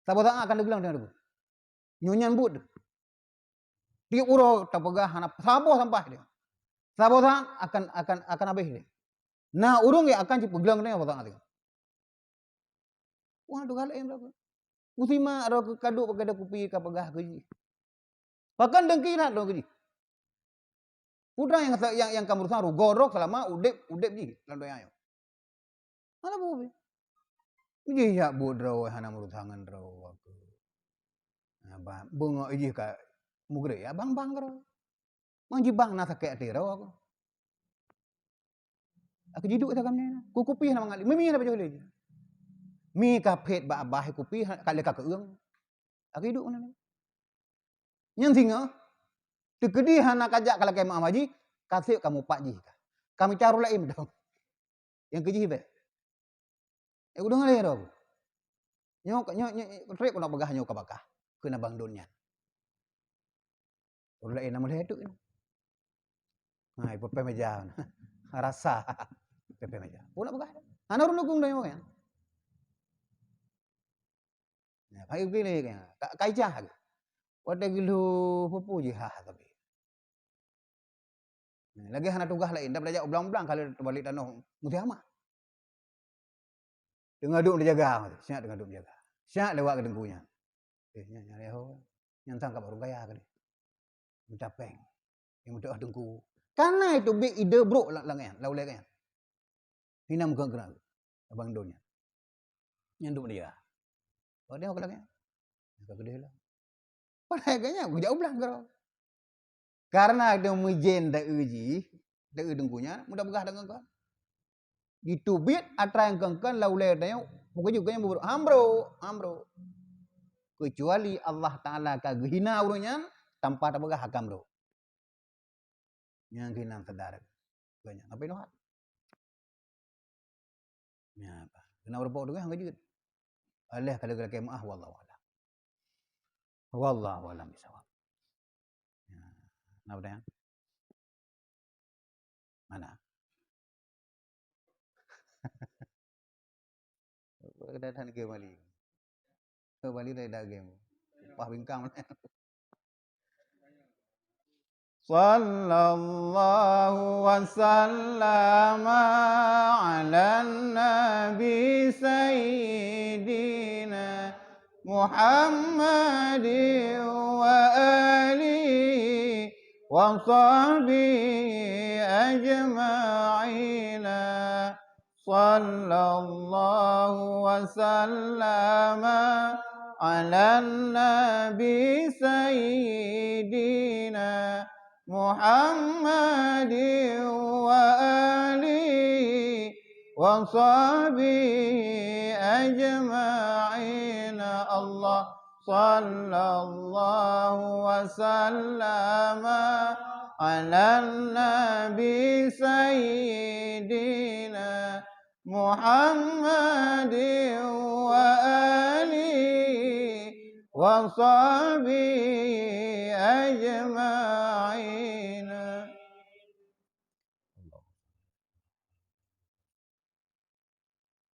Sabotang akan dibilang dengan aku. Nyunyan bud. Dia uro tak pegah hana saboh sampah dia. Sabotang akan habis dia. Nah urung ya akan cipu bilang dengan sabotang dia. Wah dok lain rok. Usima rok kaduk pakai kupi ka pegah ke. Bahkan dengkiran dong ke. Putra yang kamu urusan gorok selama udep ji lalu ayo. Mana bu? Ji ya budro hana murutangan ro aku. Nah, bungo ji ka mugre ya bang ro. Mang ji bang na sakek ti ro aku. Aku jiduk ta kamne. Ku kupi na mangali. Mimi na bajole ji. Mi ka phet ba abah kupi kale ka keung. Aku hidup na. Yang singa tekedi hana kajak kalau kemah maji kasih kamu pak ji. Kami caru lain dong. Yang keji be. Udah ngalih ro. Nyok trek nak begah nyok bakah. Kena bang donnya. Udah lain nama ledu. Hai pepe meja. Rasa pepe meja. Pula begah. Ana urun nukung dah kan. Nah, pai gini kan. Kaijah. Wadah gilu pupu je tapi. Lagi hana tugas lain dah belajar ulang-ulang kalau balik tanah mutiama. Dengar duk dia jaga, siap dengar duk jaga. Siap lewat ke dengkunya. Nyari ho. Yang tangkap orang kaya ke dia. Minta peng. Yang minta dengku. Karena itu big ide bro lang lau le kan. Hina muka gerak. Abang donnya. Yang duk dia. Oh dia ke lang. Ke gede lah. Padahal kayaknya aku jauh belang kau. Karena ada mujen da uji, da dengkunya, mudah begah dengan kau. Ditubit atra yang kengkan laulai tanya, pokoknya juga yang berburu ambro. Kecuali Allah Taala kagihina urunya tanpa tak begah hakam bro. Yang kena sedar. Banyak. Apa itu hak? Ya apa? Kena berapa orang hang juga. Allah kalau kemah wallahu a'lam. Wallahu a'lam bisawab. Kenapa dah? Mana? Kedatangan ke Bali. Ke Bali dah game. Pah bingkang. Sallallahu wasallama ala nabi sayyidina Muhammadin wa alihi wa sahbihi ajma'ina sallallahu wasallama ala nabi sayyidina Muhammadin wa alihi wa sahbihi ajma'in. Allah sallallahu wasallama ala nabi sayyidina Muhammadin wa alihi wa sahbihi ajma'in.